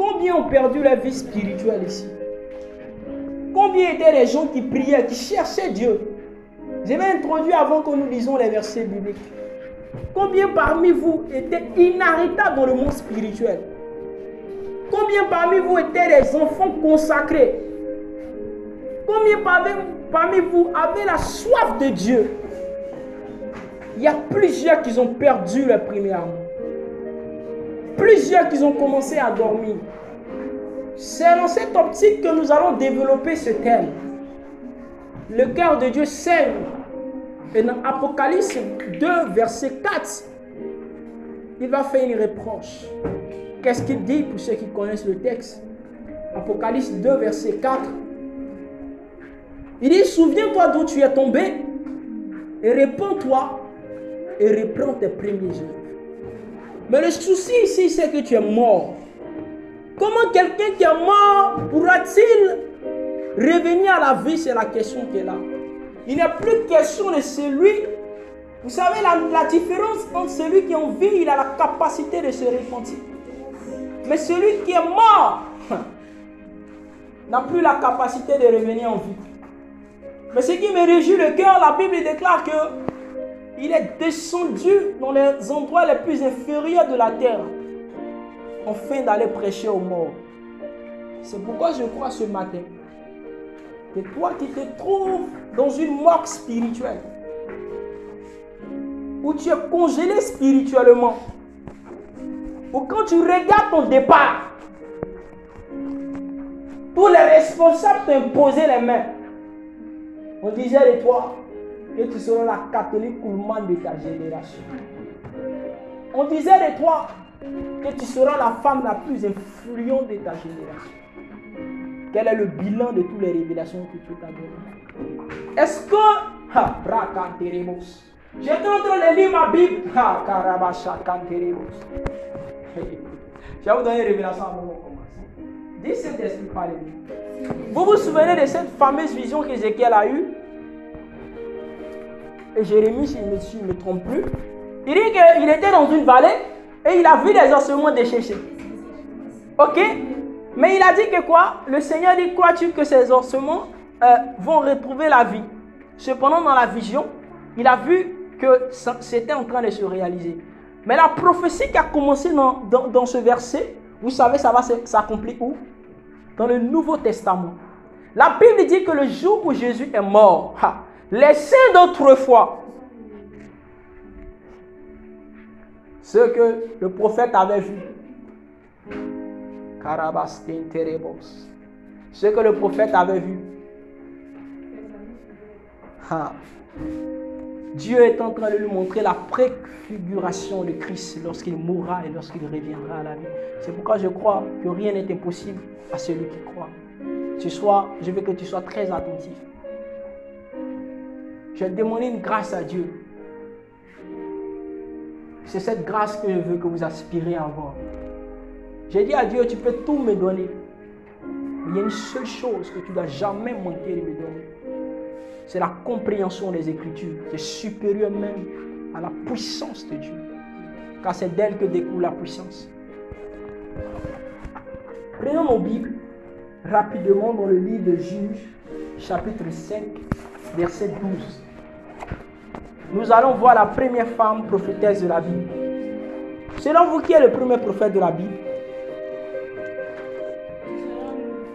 combien ont perdu la vie spirituelle ici? Combien étaient les gens qui priaient, qui cherchaient Dieu? Je vais introduire avant que nous lisons les versets bibliques. Combien parmi vous étaient inarrêtables dans le monde spirituel? Combien parmi vous étaient des enfants consacrés? Combien parmi vous avaient la soif de Dieu? Il y a plusieurs qui ont perdu leur premier amour. Plusieurs qui ont commencé à dormir. C'est dans cette optique que nous allons développer ce thème. Le cœur de Dieu saigne. Et dans Apocalypse 2, verset 4, il va faire une reproche. Qu'est-ce qu'il dit pour ceux qui connaissent le texte? Apocalypse 2, verset 4. Il dit, souviens-toi d'où tu es tombé et répands-toi et reprends tes premiers œuvres. Mais le souci ici, c'est que tu es mort. Comment quelqu'un qui est mort pourra-t-il revenir à la vie? C'est la question qui est là. Il n'est plus question de celui. Vous savez, la différence entre celui qui est en vie, il a la capacité de se repentir. Mais celui qui est mort n'a plus la capacité de revenir en vie. Mais ce qui me réjouit le cœur, la Bible déclare que il est descendu dans les endroits les plus inférieurs de la terre, afin d'aller prêcher aux morts. C'est pourquoi je crois ce matin que toi qui te trouves dans une mort spirituelle, où tu es congelé spirituellement, ou quand tu regardes ton départ, tous les responsables t'ont imposé les mains. On disait de toi que tu seras la catholique Kuhlman de ta génération. On disait de toi que tu seras la femme la plus influente de ta génération. Quel est le bilan de toutes les révélations que tu t'as données? Est-ce que... J'étais en train de lire ma Bible. Je vais vous donner une révélation avant de commencer. Dis Saint-Esprit, parlez-nous. Vous vous souvenez de cette fameuse vision qu'Ézéchiel a eue? Et Jérémie, si je ne me trompe plus, il dit qu'il était dans une vallée et il a vu des ossements desséchés. Ok? Mais il a dit que quoi? Le Seigneur dit, crois-tu que ces ossements vont retrouver la vie? Cependant, dans la vision, il a vu que c'était en train de se réaliser. Mais la prophétie qui a commencé dans ce verset, vous savez, ça va s'accomplir où? Dans le Nouveau Testament. La Bible dit que le jour où Jésus est mort, les saints d'autrefois, ce que le prophète avait vu, ce que le prophète avait vu, Dieu est en train de lui montrer la préfiguration de Christ lorsqu'il mourra et lorsqu'il reviendra à la vie. C'est pourquoi je crois que rien n'est impossible à celui qui croit. Ce soir, je veux que tu sois très attentif. Je vais demander une grâce à Dieu. C'est cette grâce que je veux que vous aspirez à avoir. J'ai dit à Dieu, tu peux tout me donner. Mais il y a une seule chose que tu ne dois jamais manquer de me donner. C'est la compréhension des Écritures, qui est supérieure même à la puissance de Dieu. Car c'est d'elle que découle la puissance. Prenons nos Bibles rapidement dans le livre de Juges, chapitre 5, verset 12. Nous allons voir la première femme prophétesse de la Bible. Selon vous, qui est le premier prophète de la Bible?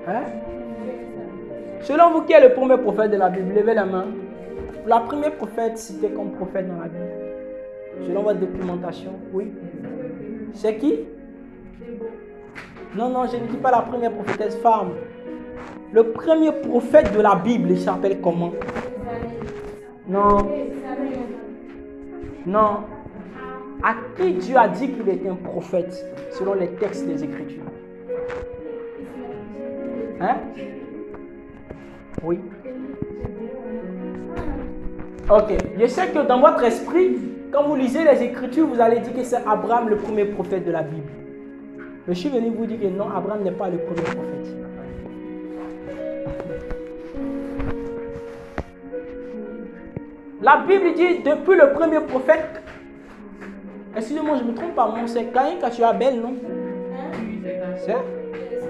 Hein? Selon vous, qui est le premier prophète de la Bible? Levez la main. La première prophète citée comme prophète dans la Bible. Selon votre documentation, oui. C'est qui? Non, je ne dis pas la première prophétesse femme. Le premier prophète de la Bible, il s'appelle comment? Non. À qui Dieu a dit qu'il était un prophète, selon les textes des Écritures? Hein? Oui. Ok. Je sais que dans votre esprit, quand vous lisez les Écritures, vous allez dire que c'est Abraham le premier prophète de la Bible. Mais je suis venu vous dire que non, Abraham n'est pas le premier prophète. La Bible dit depuis le premier prophète. Excusez-moi, je ne me trompe pas, c'est Caïn quand tu as Abel, non? C'est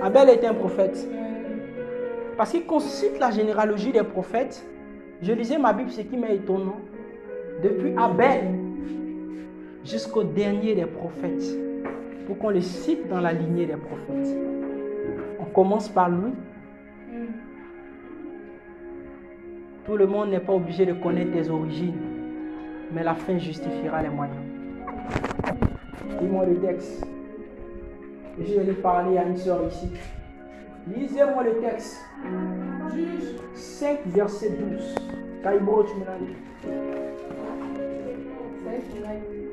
Abel était un prophète. Parce que quand on cite la généalogie des prophètes, je lisais ma Bible, ce qui m'est étonnant. Depuis Abel jusqu'au dernier des prophètes, pour qu'on le cite dans la lignée des prophètes. On commence par lui. Tout le monde n'est pas obligé de connaître tes origines, mais la fin justifiera les moyens. Dis-moi le texte. Je vais lui parler à une soeur ici. Lisez-moi le texte. Juge 5, verset 12. Kaïbo, tu me l'as dit.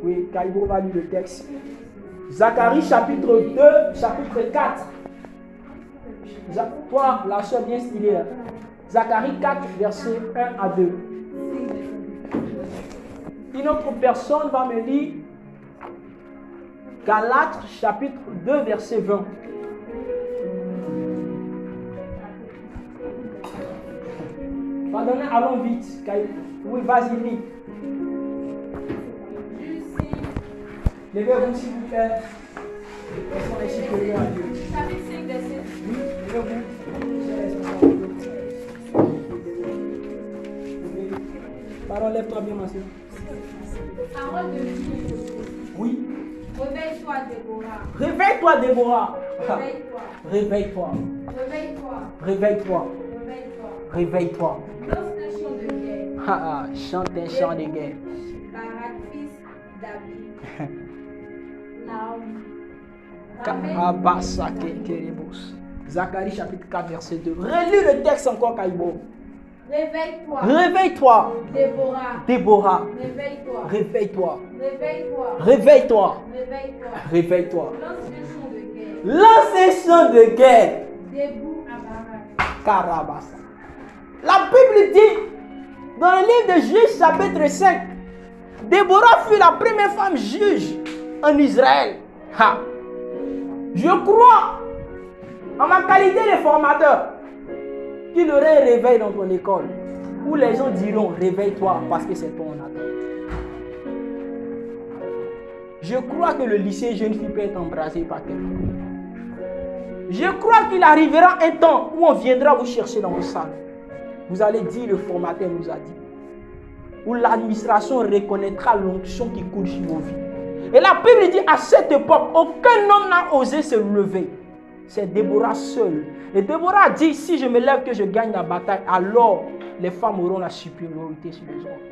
Oui, Kaïbo va lire le texte. Zacharie chapitre 2, chapitre 4. Toi, la soeur bien stylée là. Zacharie 4, verset 1 à 2. Une autre personne va me lire Galates chapitre 2, verset 20. Pardonnez, allons vite. Oui, vas-y, lis. Levez-vous s'il vous plaît. Personne est supérieur à Dieu. Chapitre 5, verset 2. Oui, levez-vous. Pardon, lève-toi bien, ma soeur. Parole de vie. Oui. Réveille-toi, Déborah. Réveille-toi, Déborah. Réveille-toi. Réveille-toi. Réveille-toi. Réveille-toi. Réveille-toi. Réveille-toi. Lance un chant de guerre. Chante un chant de guerre. Barak, fils David. Naomi. Zacharie chapitre 4, verset 2. Relis le texte encore, Kaïbo. Réveille-toi. Réveille-toi. Déborah. Déborah. Réveille-toi. Réveille-toi. Réveille-toi. Réveille-toi. Réveille-toi. Réveille-toi. Lance un chant de guerre. Lance un chant de guerre. Debout à Barak. Karabasa. La Bible dit, dans le livre de Juges, chapitre 5, Déborah fut la première femme juge en Israël. Ha. Je crois, en ma qualité de formateur, qu'il y aurait un réveil dans ton école où les gens diront réveille-toi parce que c'est toi on attend. Je crois que le lycée jeune fille peut être embrasé par quelqu'un. Je crois qu'il arrivera un temps où on viendra vous chercher dans vos salles. Vous allez dire le formateur nous a dit. Où l'administration reconnaîtra l'onction qui coule sur vos vies. Et la Bible dit à cette époque, aucun homme n'a osé se lever. C'est Déborah seule. Et Déborah dit, si je me lève que je gagne la bataille, alors les femmes auront la supériorité sur les hommes.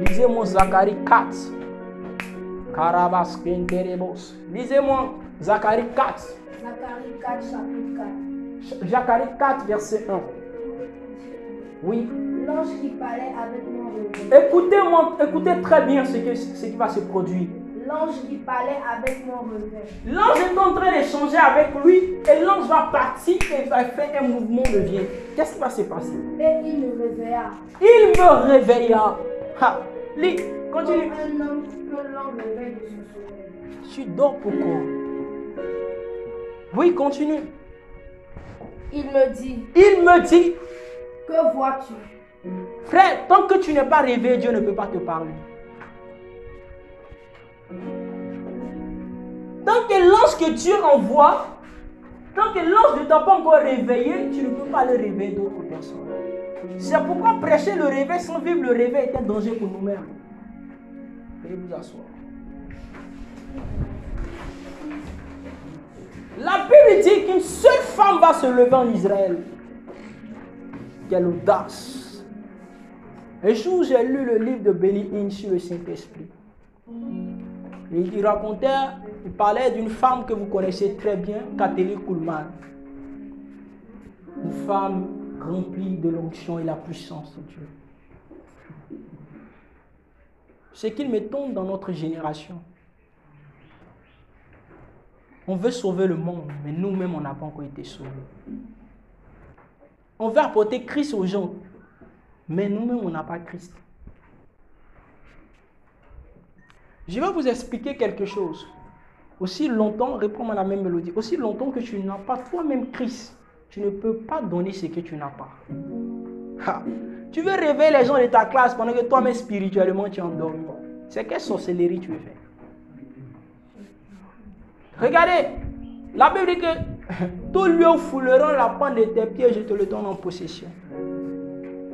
Lisez-moi Zacharie 4. Karabas Kenterebos. Lisez-moi Zacharie 4. Zacharie 4, chapitre 4. Zacharie 4, verset 1. Oui. L'ange qui parlait avec moi revint. Écoutez très bien ce qui va se produire. L'ange qui parlait avec moi revint. L'ange est en train d'échanger avec lui et l'ange va partir et va faire un mouvement de vient. Qu'est-ce qui va se passer? Et il me réveilla. Il me réveilla. Ha. Lis, continue. Comme un homme que l'on réveille de son sommeil. Tu dors pourquoi? Oui, continue. Il me dit. Que vois-tu? Frère, tant que tu n'es pas réveillé, Dieu ne peut pas te parler. Tant que l'ange que Dieu envoie, tant que l'ange ne t'a pas encore réveillé, tu ne peux pas le réveiller d'autres personnes. C'est pourquoi prêcher le réveil sans vivre le réveil est un danger pour nous-mêmes. Veuillez vous asseoir. La Bible dit qu'une seule femme va se lever en Israël. Quelle audace! Un jour, j'ai lu le livre de Benny Hinn sur le Saint-Esprit. Il parlait d'une femme que vous connaissez très bien, Katherine Kuhlman. Une femme remplie de l'onction et la puissance de Dieu. Ce qu'il me tombe dans notre génération. On veut sauver le monde, mais nous-mêmes, on n'a pas encore été sauvés. On veut apporter Christ aux gens, mais nous-mêmes, on n'a pas Christ. Je vais vous expliquer quelque chose. Aussi longtemps, reprends-moi la même mélodie, aussi longtemps que tu n'as pas toi-même Christ, tu ne peux pas donner ce que tu n'as pas. Ha. Tu veux réveiller les gens de ta classe pendant que toi-même spirituellement tu es endormi. C'est quelle sorcellerie tu veux faire? Regardez, La Bible dit que tout lieu où fouleront la pente de tes pieds, je te le donne en possession.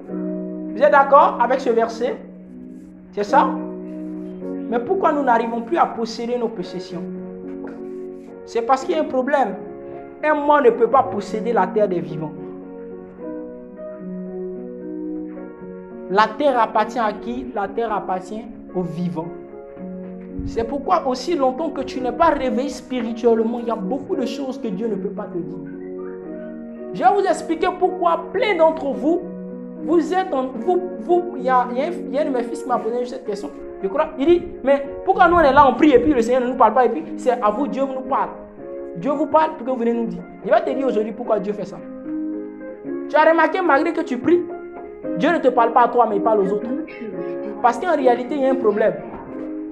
Vous êtes d'accord avec ce verset? C'est ça? Mais pourquoi nous n'arrivons plus à posséder nos possessions? C'est parce qu'il y a un problème. Un mort ne peut pas posséder la terre des vivants. La terre appartient à qui? La terre appartient aux vivants. C'est pourquoi aussi longtemps que tu n'es pas réveillé spirituellement, il y a beaucoup de choses que Dieu ne peut pas te dire. Je vais vous expliquer pourquoi plein d'entre vous, vous êtes en... il y a un de mes fils qui m'a posé cette question. Je crois, il dit, mais pourquoi nous on est là, on prie et puis le Seigneur ne nous parle pas et puis c'est à vous, Dieu nous parle. Dieu vous parle pour que vous venez nous dire. Je vais te dire aujourd'hui pourquoi Dieu fait ça. Tu as remarqué, malgré que tu pries, Dieu ne te parle pas à toi, mais il parle aux autres. Parce qu'en réalité, il y a un problème.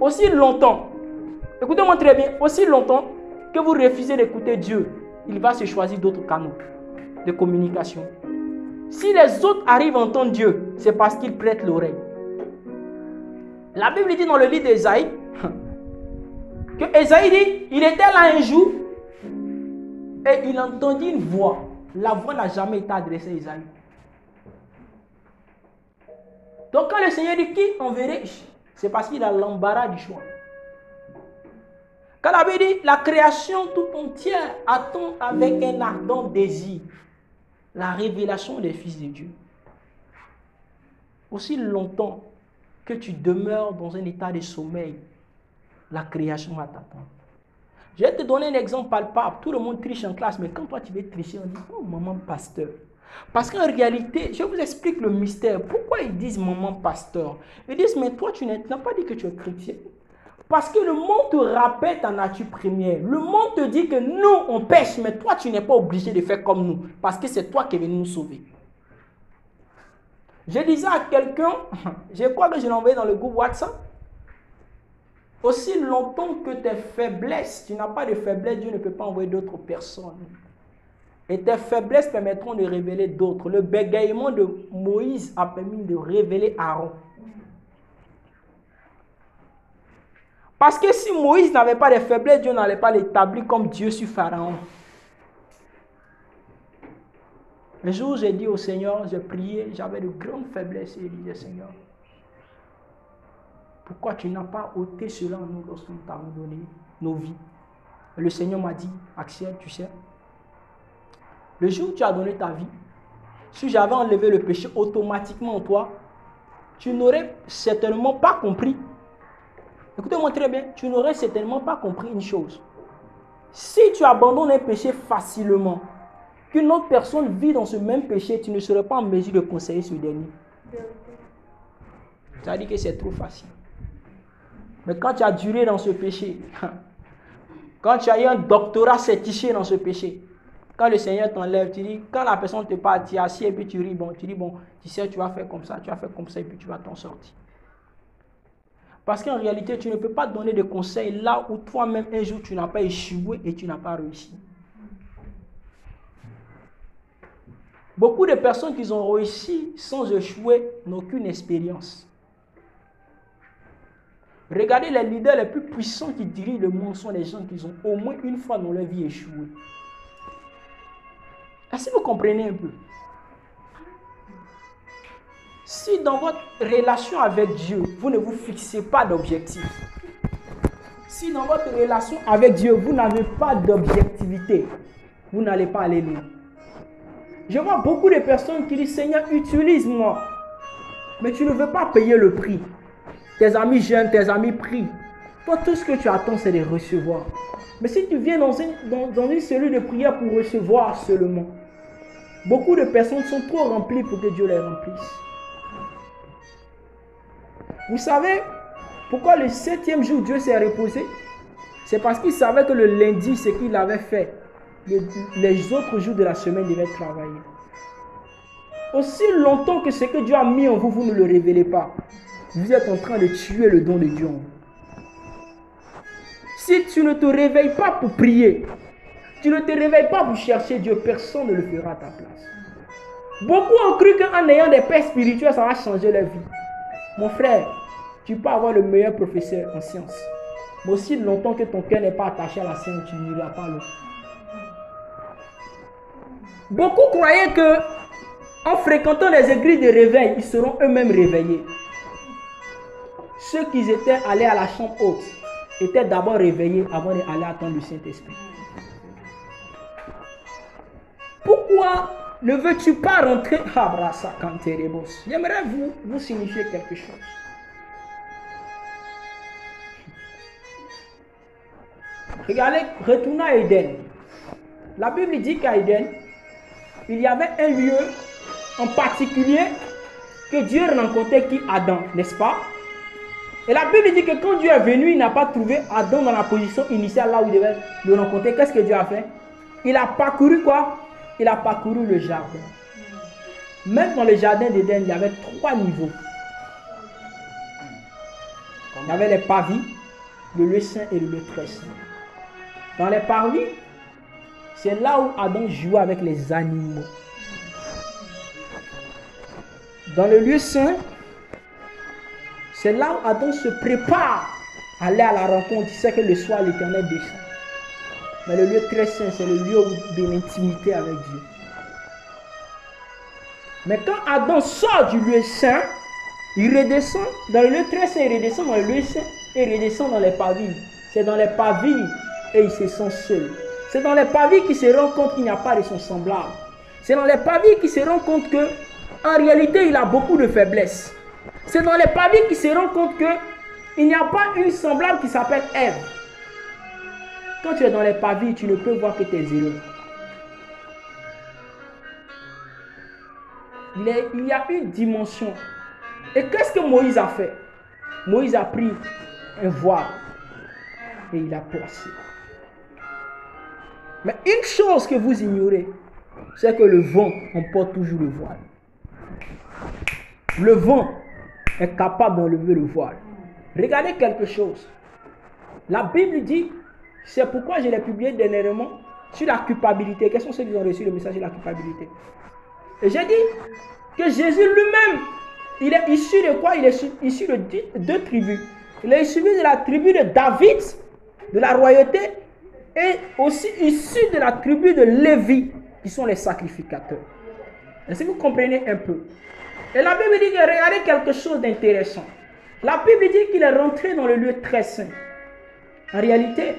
Aussi longtemps, écoutez-moi très bien, aussi longtemps que vous refusez d'écouter Dieu, il va se choisir d'autres canaux de communication. Si les autres arrivent à entendre Dieu, c'est parce qu'ils prêtent l'oreille. La Bible dit dans le livre d'Ésaïe, que Ésaïe dit, il était là un jour, et il entendit une voix. La voix n'a jamais été adressée à Ésaïe. Donc quand le Seigneur dit qui enverrai-je, c'est parce qu'il a l'embarras du choix. Quand la Bible dit la création tout entière attend avec un ardent désir la révélation des fils de Dieu. Aussi longtemps que tu demeures dans un état de sommeil, la création va t'attendre. Je vais te donner un exemple palpable. Tout le monde triche en classe, mais quand toi tu veux tricher, on dit oh maman pasteur. Parce qu'en réalité, je vous explique le mystère. Pourquoi ils disent maman pasteur? Ils disent mais toi tu n'as pas dit que tu es chrétien. Parce que le monde te rappelle ta nature première. Le monde te dit que nous on pêche, mais toi tu n'es pas obligé de faire comme nous. Parce que c'est toi qui es venu nous sauver. Je disais à quelqu'un, je crois que je l'ai envoyé dans le groupe WhatsApp. Aussi longtemps que tes faiblesses, tu n'as pas de faiblesse, Dieu ne peut pas envoyer d'autres personnes. Et tes faiblesses permettront de révéler d'autres. Le bégaiement de Moïse a permis de révéler Aaron. Parce que si Moïse n'avait pas de faiblesses, Dieu n'allait pas l'établir comme Dieu sur Pharaon. Un jour, j'ai dit au Seigneur, j'ai prié, j'avais de grandes faiblesses et il disait, Seigneur, pourquoi tu n'as pas ôté cela en nous lorsque nous t'avons donné nos vies? Et le Seigneur m'a dit, Axel, tu sais, le jour où tu as donné ta vie, si j'avais enlevé le péché automatiquement en toi, tu n'aurais certainement pas compris. Écoutez-moi très bien, tu n'aurais certainement pas compris une chose. Si tu abandonnes un péché facilement, qu'une autre personne vit dans ce même péché, tu ne serais pas en mesure de conseiller ce dernier. Ça veut dire que c'est trop facile. Mais quand tu as duré dans ce péché, quand tu as eu un doctorat certifié dans ce péché, quand le Seigneur t'enlève, tu dis, quand la personne te parle, tu es assis et puis tu ris, bon, tu dis, bon, tu sais, tu vas faire comme ça, tu vas faire comme ça et puis tu vas t'en sortir. Parce qu'en réalité, tu ne peux pas donner de conseils là où toi-même un jour tu n'as pas échoué et tu n'as pas réussi. Beaucoup de personnes qui ont réussi sans échouer n'ont aucune expérience. Regardez les leaders les plus puissants qui dirigent le monde sont les gens qui ont au moins une fois dans leur vie échoué. Est-ce que vous comprenez un peu? Si dans votre relation avec Dieu, vous ne vous fixez pas d'objectif, si dans votre relation avec Dieu, vous n'avez pas d'objectivité, vous n'allez pas aller loin. Je vois beaucoup de personnes qui disent, Seigneur, utilise-moi. Mais tu ne veux pas payer le prix. Tes amis jeûnent, tes amis prient. Toi, tout ce que tu attends, c'est de recevoir. Mais si tu viens dans une cellule de prière pour recevoir seulement, beaucoup de personnes sont trop remplies pour que Dieu les remplisse. Vous savez pourquoi le 7e jour Dieu s'est reposé? C'est parce qu'il savait que le lundi, ce qu'il avait fait, les autres jours de la semaine devaient travailler. Aussi longtemps que ce que Dieu a mis en vous, vous ne le révélez pas. Vous êtes en train de tuer le don de Dieu en vous. Si tu ne te réveilles pas pour prier, tu ne te réveilles pas pour chercher Dieu, personne ne le fera à ta place. Beaucoup ont cru qu'en ayant des pères spirituels, ça va changer leur vie. Mon frère, tu peux avoir le meilleur professeur en sciences. Mais aussi longtemps que ton cœur n'est pas attaché à la science, tu n'iras pas loin. Beaucoup croyaient que en fréquentant les églises de réveil, ils seront eux-mêmes réveillés. Ceux qui étaient allés à la chambre haute étaient d'abord réveillés avant d'aller attendre le Saint-Esprit. Pourquoi ne veux-tu pas rentrer? J'aimerais vous signifier quelque chose. Regardez, retournons à Éden. La Bible dit qu'à Éden, il y avait un lieu en particulier que Dieu rencontrait qui Adam, n'est-ce pas? Et la Bible dit que quand Dieu est venu, il n'a pas trouvé Adam dans la position initiale là où il devait le rencontrer. Qu'est-ce que Dieu a fait? Il a parcouru quoi? Il a parcouru le jardin. Même dans le jardin d'Éden, il y avait 3 niveaux. Il y avait les parvis, le lieu saint et le lieu très saint. Dans les parvis, c'est là où Adam jouait avec les animaux. Dans le lieu saint, c'est là où Adam se prépare à aller à la rencontre. Il sait que le soir, l'Éternel descend. Mais le lieu très saint, c'est le lieu de l'intimité avec Dieu. Mais quand Adam sort du lieu saint, il redescend dans le lieu très saint, il redescend dans le lieu saint et il redescend dans les parvis. C'est dans les parvis et il se sent seul. C'est dans les parvis qu'il se rend compte qu'il n'y a pas de son semblable. C'est dans les parvis qu'il se rend compte que en réalité, il a beaucoup de faiblesses. C'est dans les parvis qu'il se rend compte qu'il n'y a pas une semblable qui s'appelle Ève. Quand tu es dans les parvis, tu ne peux voir que tes erreurs. Il y a une dimension. Et qu'est-ce que Moïse a fait? Moïse a pris un voile et il a percé. Mais une chose que vous ignorez, c'est que le vent emporte toujours le voile. Le vent est capable d'enlever le voile. Regardez quelque chose. La Bible dit, c'est pourquoi je l'ai publié dernièrement sur la culpabilité. Quels sont ceux qui ont reçu le message sur la culpabilité? Et j'ai dit que Jésus lui-même, il est issu de quoi? Il est issu de 2 tribus. Il est issu de la tribu de David, de la royauté, et aussi issu de la tribu de Lévi, qui sont les sacrificateurs. Est-ce que vous comprenez un peu? Et la Bible dit que regardez quelque chose d'intéressant. La Bible dit qu'il est rentré dans le lieu très saint. En réalité,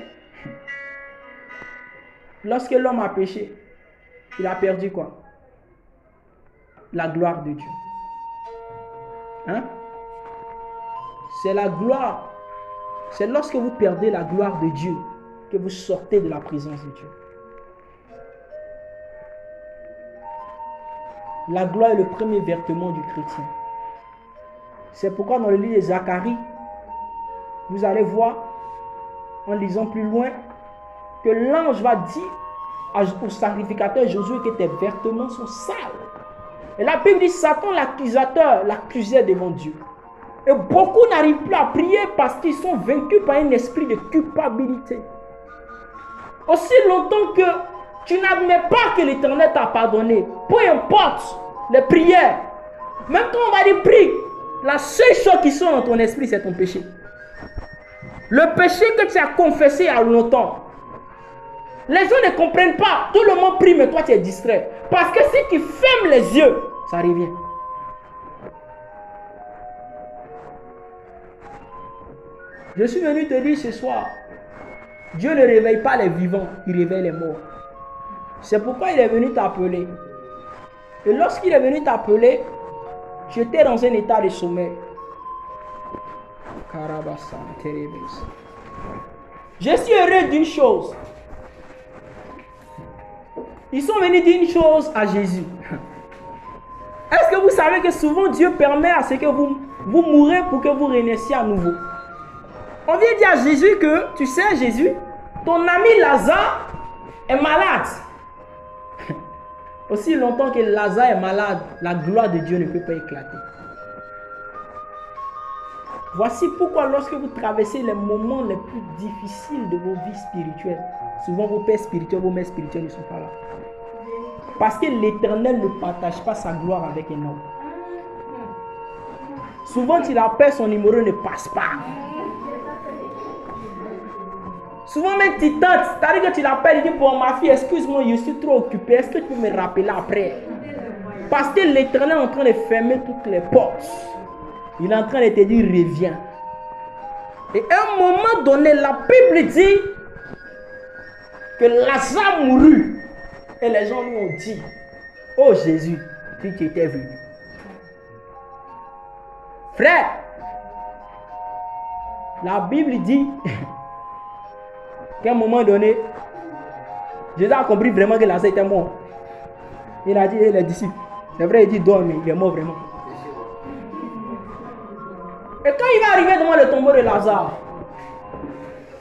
lorsque l'homme a péché, il a perdu quoi? La gloire de Dieu. Hein? C'est la gloire. C'est lorsque vous perdez la gloire de Dieu que vous sortez de la présence de Dieu. La gloire est le premier vertement du chrétien. C'est pourquoi dans le livre de Zacharie, vous allez voir, en lisant plus loin, que l'ange va dire au sacrificateur Josué que tes vêtements sont sales. Et la Bible dit Satan, l'accusateur, l'accusait devant Dieu. Et beaucoup n'arrivent plus à prier parce qu'ils sont vaincus par un esprit de culpabilité. Aussi longtemps que tu n'admets pas que l'Éternel t'a pardonné, peu importe les prières, même quand on va dire prie, la seule chose qui sort dans ton esprit, c'est ton péché. Le péché que tu as confessé il y a longtemps. Les gens ne comprennent pas. Tout le monde prie, mais toi tu es distrait. Parce que si tu fermes les yeux, ça revient. Je suis venu te dire ce soir, Dieu ne réveille pas les vivants, il réveille les morts. C'est pourquoi il est venu t'appeler. Et lorsqu'il est venu t'appeler, j'étais dans un état de sommeil. Je suis heureux d'une chose. Ils sont venus dire une chose à Jésus. Est-ce que vous savez que souvent Dieu permet à ce que vous mourrez pour que vous renaissiez à nouveau? On vient dire à Jésus que, tu sais Jésus, ton ami Lazare est malade. Aussi longtemps que Lazare est malade, la gloire de Dieu ne peut pas éclater. Voici pourquoi lorsque vous traversez les moments les plus difficiles de vos vies spirituelles, souvent vos pères spirituels, vos mères spirituelles ne sont pas là. Parce que l'Éternel ne partage pas sa gloire avec un homme. Souvent, il appelle son numéro ne passe pas. Souvent même tu tentes, c'est-à-dire que tu l'appelles, il dit bon ma fille, excuse-moi, je suis trop occupé, est-ce que tu peux me rappeler après? Parce que l'Éternel est en train de fermer toutes les portes. Il est en train de te dire reviens. Et à un moment donné, la Bible dit que Lazare mourut. Et les gens lui ont dit, oh Jésus, tu étais venu. Frère, la Bible dit qu'à un moment donné, Jésus a compris vraiment que Lazare était mort. Il a dit, les disciples, c'est vrai, il dit, dors, mais il est mort vraiment. Et quand il va arriver devant le tombeau de Lazare,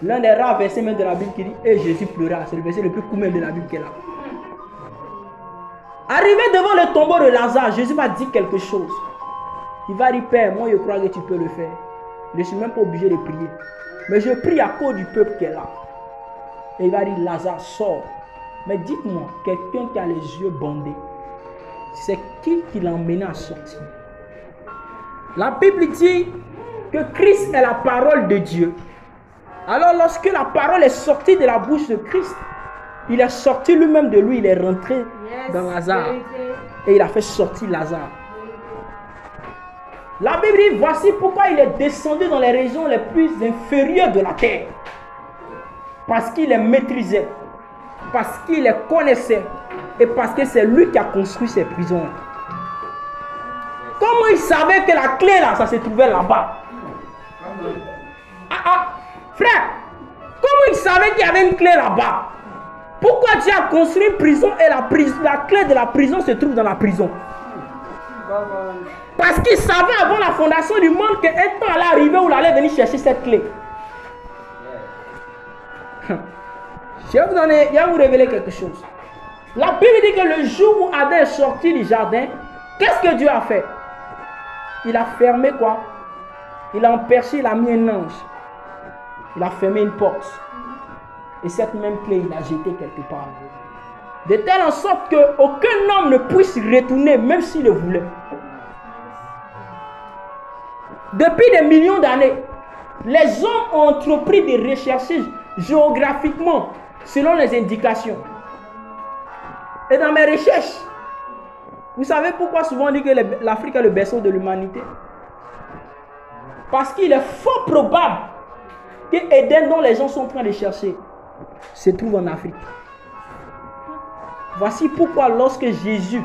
l'un des rares versets même de la Bible qui dit, et Jésus pleura, c'est le verset le plus court même de la Bible qui est là. Arrivé devant le tombeau de Lazare, Jésus va dire quelque chose. Il va dire, Père, moi je crois que tu peux le faire. Je ne suis même pas obligé de prier. Mais je prie à cause du peuple qui est là. Et il va dire, Lazare, sort. Mais dites-moi, quelqu'un qui a les yeux bandés, c'est qui l'a emmené à sortir? La Bible dit que Christ est la parole de Dieu. Alors lorsque la parole est sortie de la bouche de Christ, il est sorti lui-même de lui, il est rentré dans Lazare. Et il a fait sortir Lazare. La Bible dit, voici pourquoi il est descendu dans les régions les plus inférieures de la terre. Parce qu'il les maîtrisait. Parce qu'il les connaissait. Et parce que c'est lui qui a construit ces prisons. Comment il savait que la clé là, ça se trouvait là-bas? Frère, comment il savait qu'il y avait une clé là-bas? Pourquoi Dieu a construit une prison et la clé de la prison se trouve dans la prison? Parce qu'il savait avant la fondation du monde qu'un temps allait arriver où il allait venir chercher cette clé. Je vais vous révéler quelque chose. La Bible dit que le jour où Adam est sorti du jardin, qu'est-ce que Dieu a fait? Il a fermé quoi? Il a emperché, il a mis un ange. Il a fermé une porte. Et cette même clé, il a jeté quelque part. De telle en sorte qu'aucun homme ne puisse retourner, même s'il le voulait. Depuis des millions d'années, les hommes ont entrepris de rechercher géographiquement, selon les indications. Et dans mes recherches, vous savez pourquoi souvent on dit que l'Afrique est le berceau de l'humanité? Parce qu'il est fort probable que Éden, dont les gens sont en train de chercher, se trouve en Afrique. Voici pourquoi lorsque Jésus,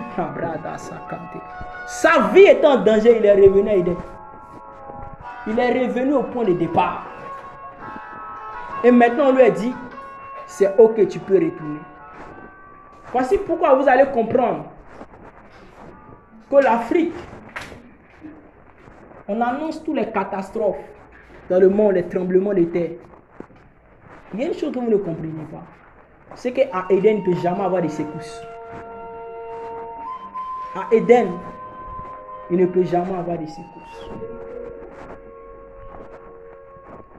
sa vie était en danger, il est revenu à Éden. Il est revenu au point de départ. Et maintenant on lui a dit, c'est ok, tu peux retourner. Voici pourquoi vous allez comprendre que l'Afrique, on annonce toutes les catastrophes dans le monde, les tremblements de terre. Il y a une chose que vous ne comprenez pas. C'est qu'à Éden, il ne peut jamais avoir de secousses. À Éden, il ne peut jamais avoir de secousses.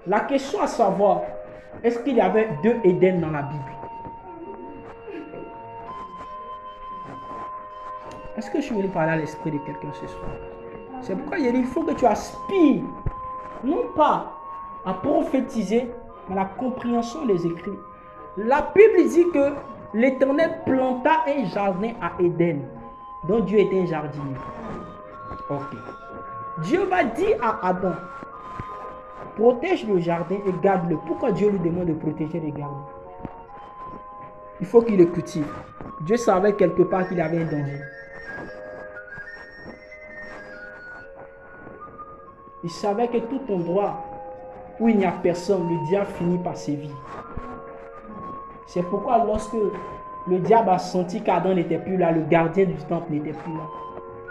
La question à savoir, est-ce qu'il y avait deux Éden dans la Bible? Est-ce que je suis venu parler à l'esprit de quelqu'un ce soir? C'est pourquoi il faut que tu aspires, non pas à prophétiser, mais à la compréhension des écrits. La Bible dit que l'Éternel planta un jardin à Éden, dont Dieu était un jardinier. Ok. Dieu va dire à Adam, protège le jardin et garde-le. Pourquoi Dieu lui demande de protéger et garder? Il faut qu'il le cultive. Dieu savait quelque part qu'il y avait un danger. Il savait que tout endroit où il n'y a personne, le diable finit par sévir. C'est pourquoi lorsque le diable a senti qu'Adam n'était plus là, le gardien du temple n'était plus là.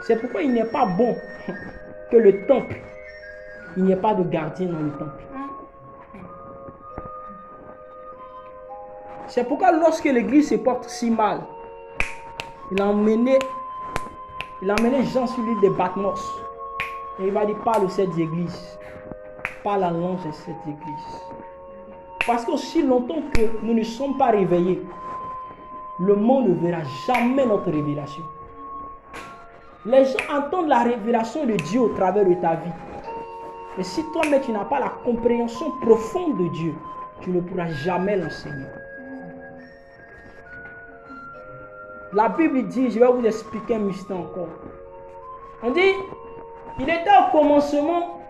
C'est pourquoi il n'est pas bon que le temple, il n'y ait pas de gardien dans le temple. C'est pourquoi lorsque l'église se porte si mal, il a emmené Jean sur l'île de Patmos. Et il va dire, parle de cette église. Parle à l'ange de cette église. Parce qu'aussi longtemps que nous ne sommes pas réveillés, le monde ne verra jamais notre révélation. Les gens entendent la révélation de Dieu au travers de ta vie. Mais si toi-même tu n'as pas la compréhension profonde de Dieu, tu ne pourras jamais l'enseigner. La Bible dit, je vais vous expliquer un instant encore. On dit, il était au commencement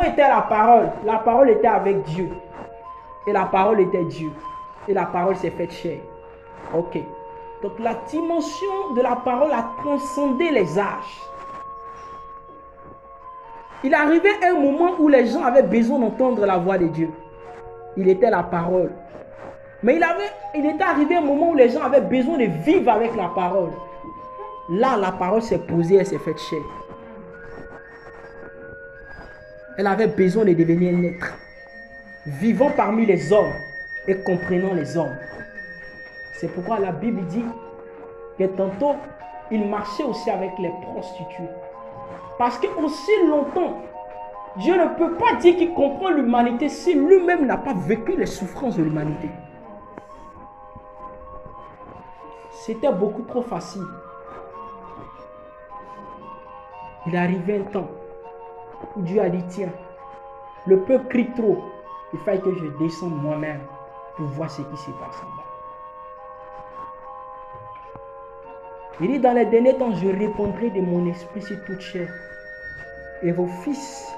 était la parole était avec Dieu. Et la parole était Dieu. Et la parole s'est faite chair. Ok. Donc la dimension de la parole a transcendé les âges. Il arrivait un moment où les gens avaient besoin d'entendre la voix de Dieu. Il était la parole. Mais il était arrivé un moment où les gens avaient besoin de vivre avec la parole. Là, la parole s'est posée, elle s'est faite chair. Elle avait besoin de devenir un être, vivant parmi les hommes et comprenant les hommes. C'est pourquoi la Bible dit que tantôt, il marchait aussi avec les prostituées. Parce que aussi longtemps, Dieu ne peut pas dire qu'il comprend l'humanité si lui-même n'a pas vécu les souffrances de l'humanité. C'était beaucoup trop facile. Il est arrivé un temps où Dieu a dit, tiens, le peuple crie trop. Il fallait que je descende moi-même pour voir ce qui se passe en bas. Il dit, dans les derniers temps, je répondrai de mon esprit sur toute chair. Et vos fils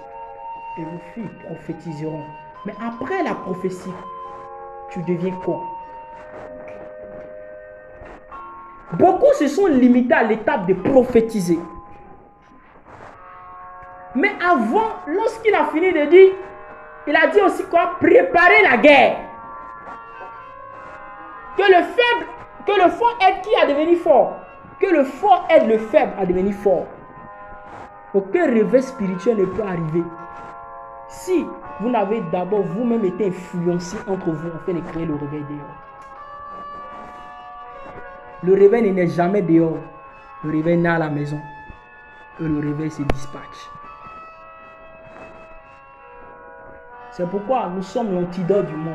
et vos filles prophétiseront. Mais après la prophétie, tu deviens quoi? Beaucoup se sont limités à l'étape de prophétiser. Mais avant, lorsqu'il a fini de dire, il a dit aussi quoi? Préparer la guerre. Que le fort aide qui à devenir fort. Que le fort aide le faible à devenir fort. Aucun réveil spirituel ne peut arriver si vous n'avez d'abord vous-même été influencé entre vous afin de créer le réveil dehors. Le réveil n'est jamais dehors. Le réveil naît à la maison. Et le réveil se dispatche. C'est pourquoi nous sommes l'antidote du monde.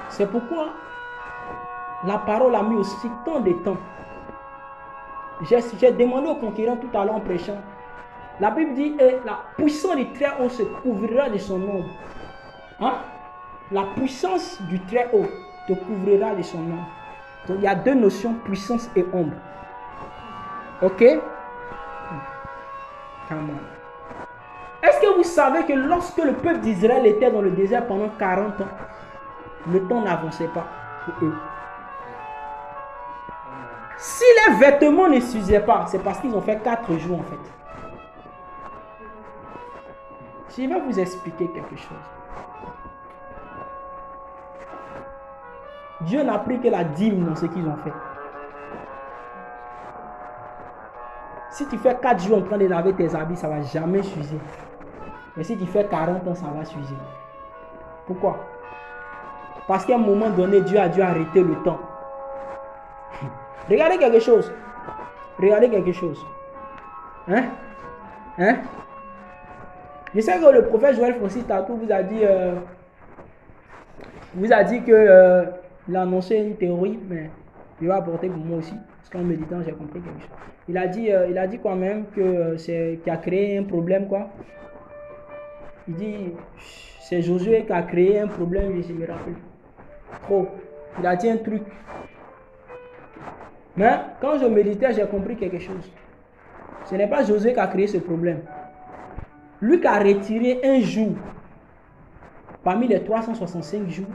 C'est pourquoi la parole a mis aussi tant de temps. J'ai demandé aux conquérants tout à l'heure en prêchant. La Bible dit, la puissance du Très-Haut se couvrira de son ombre. Hein? La puissance du Très-Haut te couvrira de son ombre. Donc il y a deux notions, puissance et ombre. Ok? Come on. Est-ce que vous savez que lorsque le peuple d'Israël était dans le désert pendant 40 ans, le temps n'avançait pas pour eux? Si les vêtements ne suffisaient pas, c'est parce qu'ils ont fait 4 jours en fait. Je vais vous expliquer quelque chose. Dieu n'a pris que la dîme dans ce qu'ils ont fait. Si tu fais 4 jours en train de laver tes habits, ça ne va jamais suffire. Mais si tu fais 40 ans, ça va suffire. Pourquoi? Parce qu'à un moment donné, Dieu a dû arrêter le temps. Regardez quelque chose. Regardez quelque chose. Hein? Hein? Je sais que le prophète Joël Francis Tatou vous a dit que il a annoncé une théorie, mais il va apporter pour moi aussi. Parce qu'en méditant, j'ai compris quelque chose. Il a dit quand même que c'est qui a créé un problème, quoi. Il dit c'est Josué qui a créé un problème, je me rappelle. Trop. Il a dit un truc. Mais quand je méditais, j'ai compris quelque chose. Ce n'est pas Josué qui a créé ce problème. Lui qui a retiré un jour parmi les 365 jours.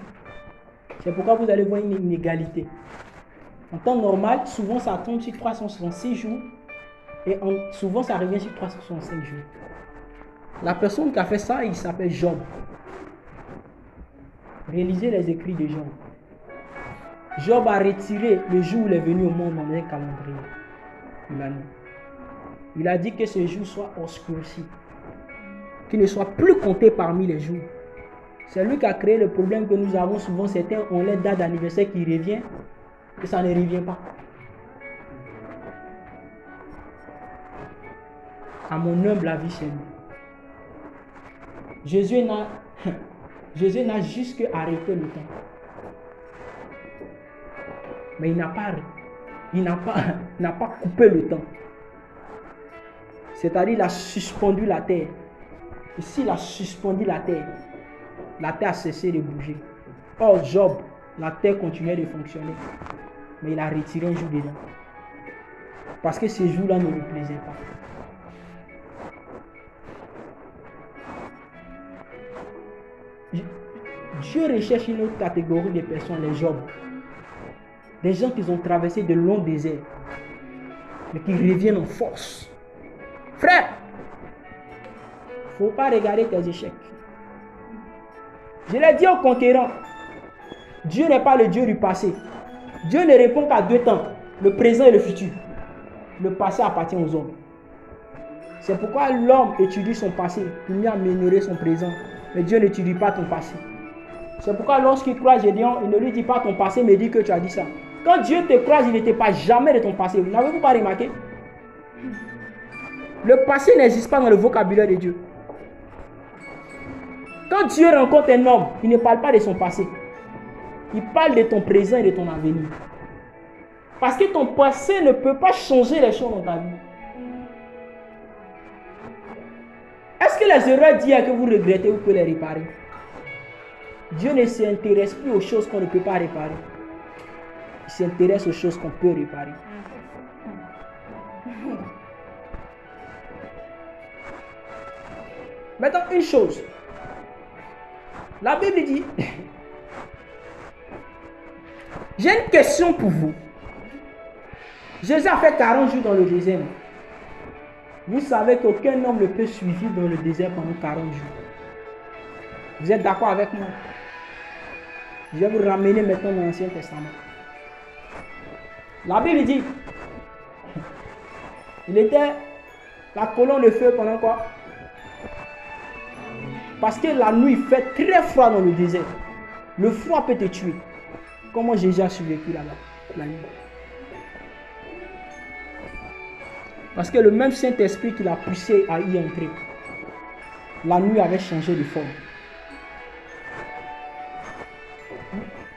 C'est pourquoi vous allez voir une inégalité. En temps normal, souvent ça tombe sur 366 jours et souvent ça revient sur 365 jours. La personne qui a fait ça, il s'appelle Job. Réalisez les écrits de Job. Job a retiré le jour où il est venu au monde dans un calendrier de l'année. Il a dit que ce jour soit obscurci, qu'il ne soit plus compté parmi les jours. C'est lui qui a créé le problème que nous avons souvent. Certains ont leur date d'anniversaire qui revient et ça ne revient pas. À mon humble avis, c'est lui. Jésus n'a juste arrêté le temps. Mais il n'a pas coupé le temps. C'est-à-dire il a suspendu la terre. Et s'il a suspendu la terre, la terre a cessé de bouger. Or, Job, la terre continuait de fonctionner. Mais il a retiré un jour dedans. Parce que ce jour-là ne lui plaisait pas. Dieu recherche une autre catégorie de personnes, les Job. Des gens qui ont traversé de longs déserts, mais qui reviennent en force. Frère, il ne faut pas regarder tes échecs. Je l'ai dit aux conquérants, Dieu n'est pas le Dieu du passé. Dieu ne répond qu'à deux temps, le présent et le futur. Le passé appartient aux hommes. C'est pourquoi l'homme étudie son passé pour mieux améliorer son présent. Mais Dieu n'étudie pas ton passé. C'est pourquoi lorsqu'il croise Gédéon, il ne lui dit pas ton passé, mais dit que tu as dit ça. Quand Dieu te croise, il ne te parle jamais de ton passé. Vous n'avez-vous pas remarqué? Le passé n'existe pas dans le vocabulaire de Dieu. Quand Dieu rencontre un homme, il ne parle pas de son passé. Il parle de ton présent et de ton avenir. Parce que ton passé ne peut pas changer les choses dans ta vie. Est-ce que les erreurs d'hier que vous regrettez, vous pouvez les réparer? Dieu ne s'intéresse plus aux choses qu'on ne peut pas réparer. Il s'intéresse aux choses qu'on peut réparer. Maintenant, une chose. La Bible dit, j'ai une question pour vous. Jésus a fait 40 jours dans le désert. Vous savez qu'aucun homme ne peut survivre dans le désert pendant 40 jours. Vous êtes d'accord avec moi? Je vais vous ramener maintenant dans l'Ancien Testament. La Bible dit, il était la colonne de feu pendant quoi? Parce que la nuit fait très froid dans le désert. Le froid peut te tuer. Comment Jésus a survécu là-bas, la nuit? Parce que le même Saint-Esprit qui l'a poussé à y entrer, la nuit avait changé de forme.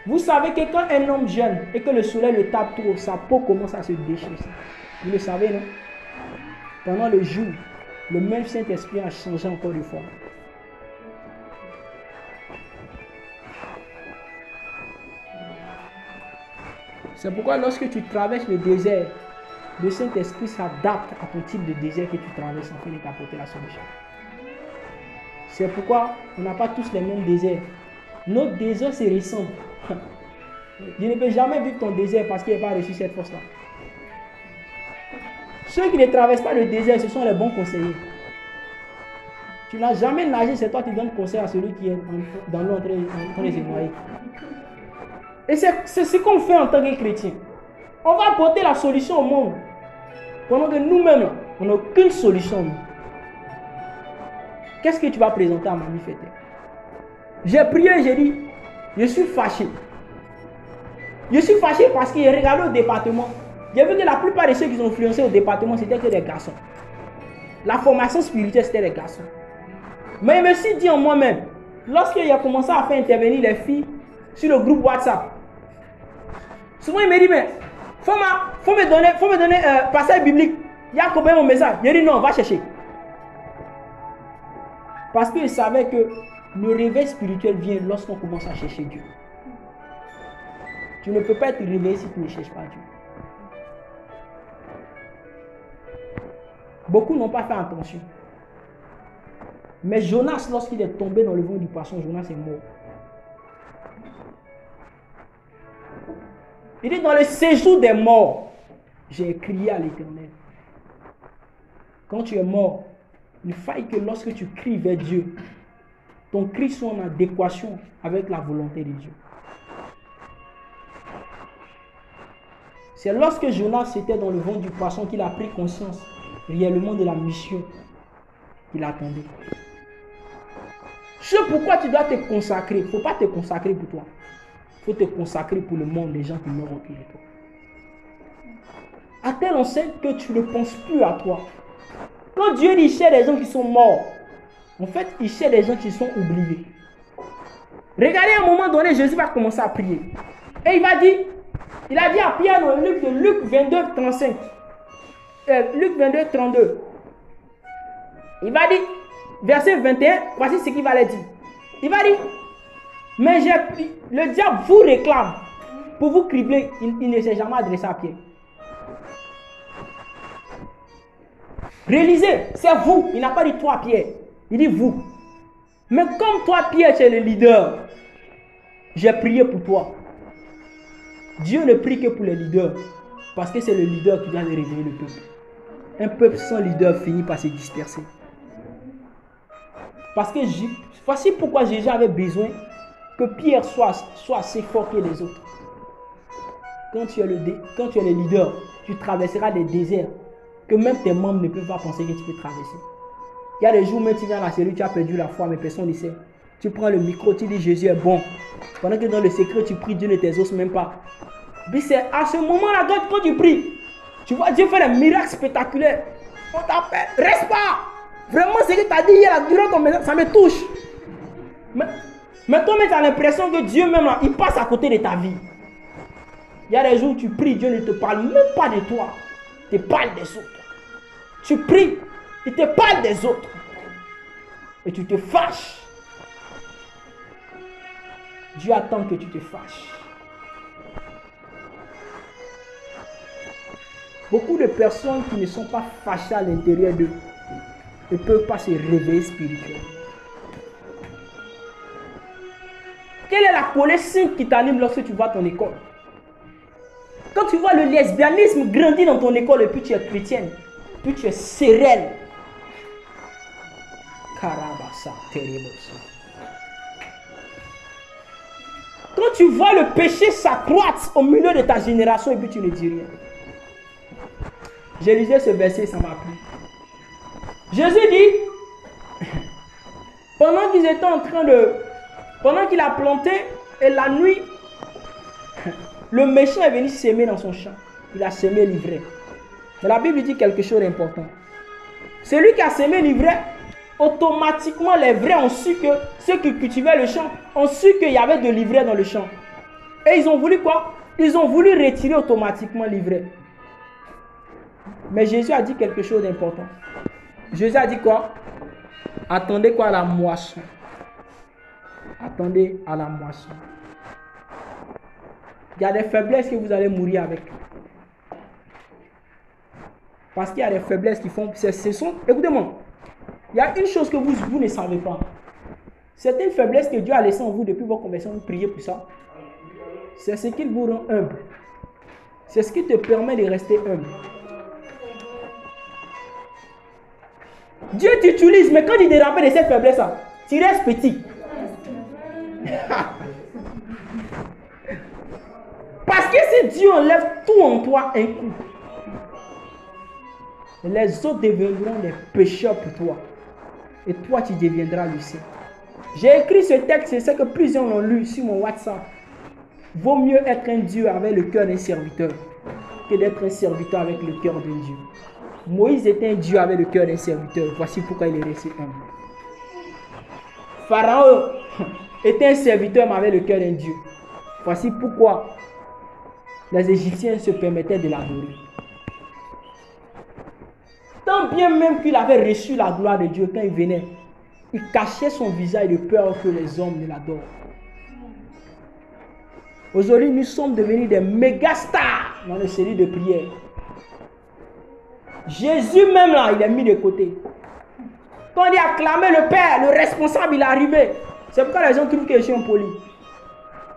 Vous savez que quand un homme jeûne et que le soleil le tape trop, sa peau commence à se déchirer. Vous le savez, non? Pendant le jour, le même Saint-Esprit a changé encore de forme. C'est pourquoi lorsque tu traverses le désert, le Saint-Esprit s'adapte à ton type de désert que tu traverses afin de t'apporter la solution. C'est pourquoi on n'a pas tous les mêmes déserts. Notre désert se ressemble. Je ne peux jamais vivre ton désert parce qu'il n'a pas reçu cette force-là. Ceux qui ne traversent pas le désert, ce sont les bons conseillers. Tu n'as jamais nagé, c'est toi qui donnes conseil à celui qui est dans l'eau en train de se noyer. Et c'est ce qu'on fait en tant que chrétien. On va apporter la solution au monde. Pendant que nous-mêmes, on n'a aucune solution. Qu'est-ce que tu vas présenter à Mamie Fête? J'ai prié, j'ai dit, je suis fâché. Je suis fâché parce qu'il regardé au département. J'ai vu que la plupart de ceux qui ont influencé au département, c'était que des garçons. La formation spirituelle, c'était des garçons. Mais il me suis dit en moi-même, lorsqu'il a commencé à faire intervenir les filles sur le groupe WhatsApp, souvent il me dit, mais faut me donner passage biblique. Il y a combien mon message? Il dit non, va chercher. Parce qu'il savait que le réveil spirituel vient lorsqu'on commence à chercher Dieu. Tu ne peux pas être réveillé si tu ne cherches pas Dieu. Beaucoup n'ont pas fait attention. Mais Jonas, lorsqu'il est tombé dans le ventre du poisson, Jonas est mort. Il dit, dans le séjour des morts, j'ai crié à l'Éternel. Quand tu es mort, il faille que lorsque tu cries vers Dieu, ton cri soit en adéquation avec la volonté de Dieu. C'est lorsque Jonas était dans le ventre du poisson qu'il a pris conscience réellement de la mission qu'il attendait. C'est pourquoi tu dois te consacrer. Il ne faut pas te consacrer pour toi. Il faut te consacrer pour le monde des gens qui meurent autour de toi. À telle enseigne que tu ne penses plus à toi. Quand Dieu dit cherche des gens qui sont morts, en fait, il cherche des gens qui sont oubliés. Regardez, à un moment donné, Jésus va commencer à prier. Et il a dit à Pierre dans Luc 22, 35. Luc 22, 32. Il va dire, verset 21, voici ce qu'il va leur dire. Il va dire, Mais le diable vous réclame pour vous cribler. Il ne s'est jamais adressé à Pierre. Réalisez, c'est vous. Il n'a pas dit toi, Pierre. Il dit vous. Mais comme toi, Pierre, tu es le leader, j'ai prié pour toi. Dieu ne prie que pour les leaders. Parce que c'est le leader qui doit réveiller le peuple. Un peuple sans leader finit par se disperser. Parce que voici pourquoi Jésus avait besoin que Pierre soit assez fort que les autres. Quand tu es le leader, tu traverseras des déserts que même tes membres ne peuvent pas penser que tu peux traverser. Il y a des jours où tu viens à la cellule, tu as perdu la foi, mais personne ne sait. Tu prends le micro, tu dis Jésus est bon. Pendant que dans le secret, tu pries, Dieu ne t'exauce même pas. Puis c'est à ce moment-là, quand tu pries, tu vois Dieu faire des miracles spectaculaires. On t'appelle, reste pas. Vraiment, ce que tu as dit hier, durant ton message, ça me touche. Mais toi-même, tu as l'impression que Dieu même là, il passe à côté de ta vie. Il y a des jours où tu pries, Dieu ne te parle même pas de toi. Il te parle des autres. Tu pries, il te parle des autres. Et tu te fâches. Dieu attend que tu te fâches. Beaucoup de personnes qui ne sont pas fâchées à l'intérieur d'eux ne peuvent pas se réveiller spirituellement. Quelle est la colère sainte qui t'anime lorsque tu vois ton école? Quand tu vois le lesbianisme grandir dans ton école et puis tu es chrétienne, puis tu es sereine. Carabassa, terrible. Quand tu vois le péché s'accroître au milieu de ta génération et puis tu ne dis rien. J'ai lu ce verset, ça m'a plu. Jésus dit, pendant qu'ils étaient en train de... Pendant qu'il a planté, et la nuit, le méchant est venu s'aimer dans son champ. Il a semé l'ivraie. Mais la Bible dit quelque chose d'important. Celui qui a semé l'ivraie, automatiquement les vrais ont su que ceux qui cultivaient le champ ont su qu'il y avait de l'ivraie dans le champ. Et ils ont voulu quoi? Ils ont voulu retirer automatiquement l'ivraie. Mais Jésus a dit quelque chose d'important. Jésus a dit quoi? Attendez quoi à la moisson? Attendez à la moisson. Il y a des faiblesses que vous allez mourir avec. Parce qu'il y a des faiblesses qui font... Écoutez-moi. Il y a une chose que vous ne savez pas. C'est une faiblesse que Dieu a laissée en vous depuis vos conversions. Vous priez pour ça. C'est ce qui vous rend humble. C'est ce qui te permet de rester humble. Dieu t'utilise, mais quand il te rappelle de cette faiblesse-là, tu restes petit. Parce que si Dieu enlève tout en toi un coup, les autres deviendront des pécheurs pour toi. Et toi, tu deviendras le saint. J'ai écrit ce texte, c'est que plusieurs l'ont lu sur mon WhatsApp. Vaut mieux être un Dieu avec le cœur d'un serviteur que d'être un serviteur avec le cœur d'un Dieu. Moïse était un Dieu avec le cœur d'un serviteur. Voici pourquoi il est resté humble. Pharaon était un serviteur mais avec le cœur d'un Dieu. Voici pourquoi les Égyptiens se permettaient de l'adorer. Tant bien même qu'il avait reçu la gloire de Dieu quand il venait, il cachait son visage de peur que les hommes ne l'adorent. Aujourd'hui, nous sommes devenus des méga stars dans les séries de prières. Jésus même là, il est mis de côté. Quand il a acclamé le Père, le responsable, il est arrivé. C'est pourquoi les gens trouvent que je suis impoli.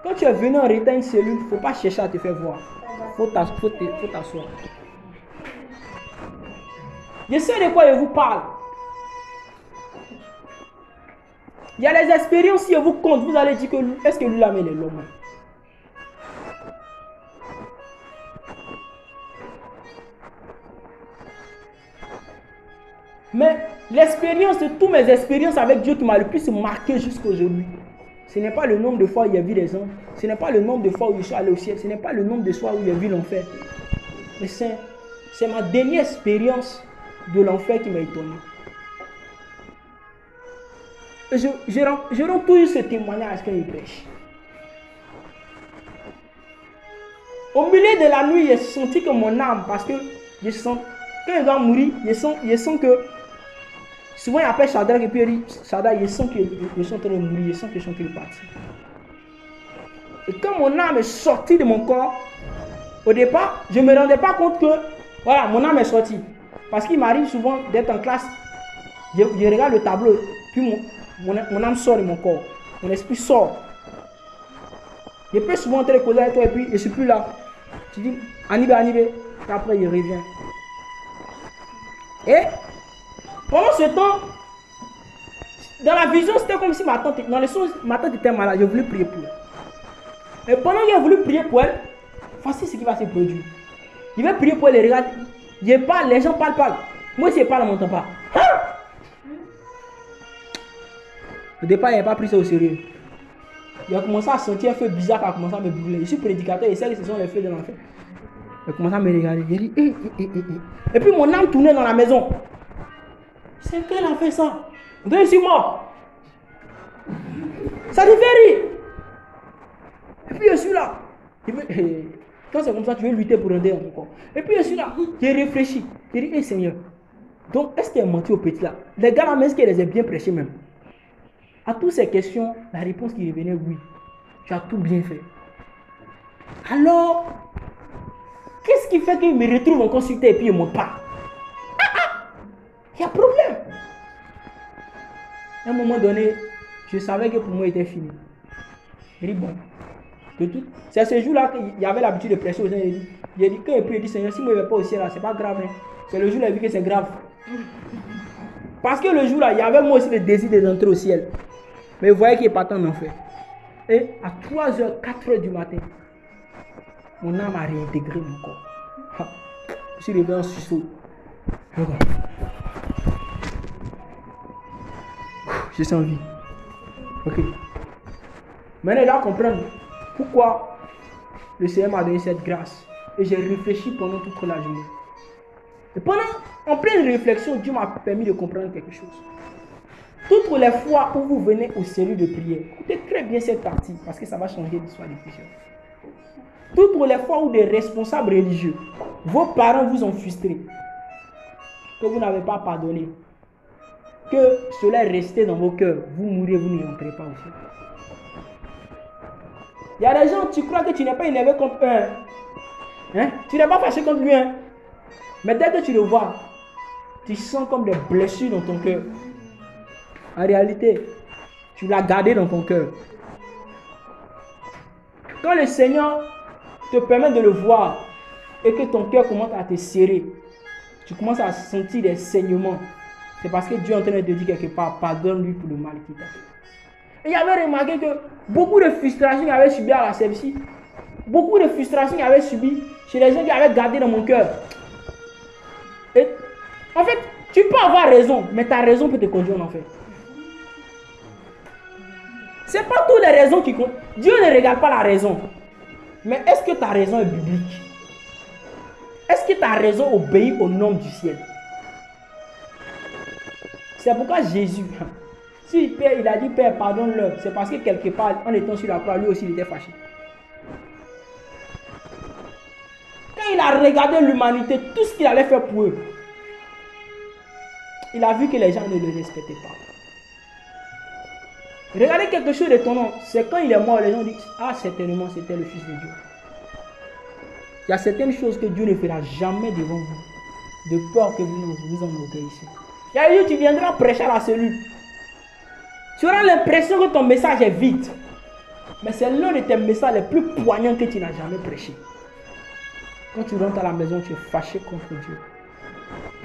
Quand tu es venu en retard à une cellule, il ne faut pas chercher à te faire voir. Il faut t'asseoir. Je sais de quoi je vous parle. Il y a les expériences, si je vous compte, vous allez dire que est-ce que lui l'a mené l'homme? Mais l'expérience de toutes mes expériences avec Dieu qui m'a le plus marqué jusqu'à aujourd'hui, ce n'est pas le nombre de fois où il y a vu des anges, ce n'est pas le nombre de fois où je suis allé au ciel, ce n'est pas le nombre de fois où il y a vu l'enfer. Mais c'est ma dernière expérience de l'enfer qui m'a étonné. Et je rends toujours ce témoignage quand il prêche. Au milieu de la nuit, j'ai senti que mon âme, parce que je sens, quand il doit mourir, je sens que, souvent il appelle Shadrach et puis il dit, Shadrach, je sens que je suis en train de mourir, je sens que je suis en train de partir. quand mon âme est sortie de mon corps, au départ, je ne me rendais pas compte que, voilà, mon âme est sortie. Parce qu'il m'arrive souvent d'être en classe, je regarde le tableau, puis mon âme sort de mon corps. Mon esprit sort. Je peux souvent te causer avec toi et puis je ne suis plus là. Tu dis, Anibé, et après il revient. Et pendant ce temps, dans la vision, c'était comme si ma tante était malade. Je voulais prier pour elle. Et pendant que j'ai voulu prier pour elle, voici ce qui va se produire. Je vais prier pour elle et regarde. Je parle, les gens parlent. Moi, si je parle, on ne m'entend pas. Au départ, il n'a pas pris ça au sérieux. Il a commencé à sentir un feu bizarre qui a commencé à me brûler. Je suis prédicateur et sais que ce sont les feux de l'enfer. Il a commencé à me regarder. J'ai dit, Et puis mon âme tournait dans la maison. C'est qu'elle a fait ça. Je suis mort. Ça te fait rire. Et puis je suis là. Quand c'est comme ça, tu veux lutter pour un dé encore. Et puis je suis là. J'ai réfléchi. J'ai dit, Seigneur. Donc, est-ce qu'il a menti au petit là? Les gars là, est-ce qu'il les a bien prêchés même? À toutes ces questions, la réponse qui revenait, oui. Tu as tout bien fait. Alors, qu'est-ce qui fait qu'il me retrouve encore sur terre et puis il ne monte pas? Il y a problème. À un moment donné, je savais que pour moi, il était fini. J'ai dit, bon, c'est ce jour-là qu'il y avait l'habitude de prêcher aux gens. J'ai dit, quand il prie, il dit, Seigneur, si moi je ne vais pas au ciel, c'est pas grave. Hein. C'est le jour où il a vu que c'est grave. Parce que le jour-là, il y avait moi aussi le désir d'entrer au ciel. Mais vous voyez qu'il est partant en enfer. Et à 3h, 4h du matin, mon âme a réintégré mon corps. Je suis réveillé en sursaut. Je sens vie. Ok. Maintenant, il va comprendre pourquoi le Seigneur m'a donné cette grâce. Et j'ai réfléchi pendant toute la journée. Et en pleine réflexion, Dieu m'a permis de comprendre quelque chose. Toutes les fois où vous venez aux cellules de prière, écoutez très bien cette partie parce que ça va changer l'histoire des plusieurs. Toutes les fois où des responsables religieux, vos parents vous ont frustré, que vous n'avez pas pardonné, que cela est resté dans vos cœurs, vous mourrez, vous n'y entrez pas au ciel. Il y a des gens, tu crois que tu n'es pas énervé contre eux. Hein? Tu n'es pas fâché contre lui. Hein? Mais dès que tu le vois, tu sens comme des blessures dans ton cœur. En réalité, tu l'as gardé dans ton cœur. Quand le Seigneur te permet de le voir et que ton cœur commence à te serrer, tu commences à sentir des saignements. C'est parce que Dieu est en train de te dire quelque part, pardonne-lui pour le mal qu'il t'a fait. Et j'avais remarqué que beaucoup de frustrations qu'il avait subi à la service, beaucoup de frustrations qu'il avait subi chez les gens qui avaient gardé dans mon cœur. Et en fait, tu peux avoir raison, mais ta raison peut te conduire en enfer. Ce n'est pas toutes les raisons qui comptent. Dieu ne regarde pas la raison. Mais est-ce que ta raison est biblique? Est-ce que ta raison obéit aux normes du ciel? C'est pourquoi Jésus, si Père, il a dit Père, pardonne-leur, c'est parce que quelque part, en étant sur la croix, lui aussi il était fâché. Quand il a regardé l'humanité, tout ce qu'il allait faire pour eux, il a vu que les gens ne le respectaient pas. Regardez quelque chose d'étonnant, c'est quand il est mort, les gens disent, ah certainement c'était le Fils de Dieu. Il y a certaines choses que Dieu ne fera jamais devant vous, de peur que vous enorgueillissez. Il y a eu, tu viendras prêcher à la cellule. Tu auras l'impression que ton message est vide. Mais c'est l'un de tes messages les plus poignants que tu n'as jamais prêché. Quand tu rentres à la maison, tu es fâché contre Dieu.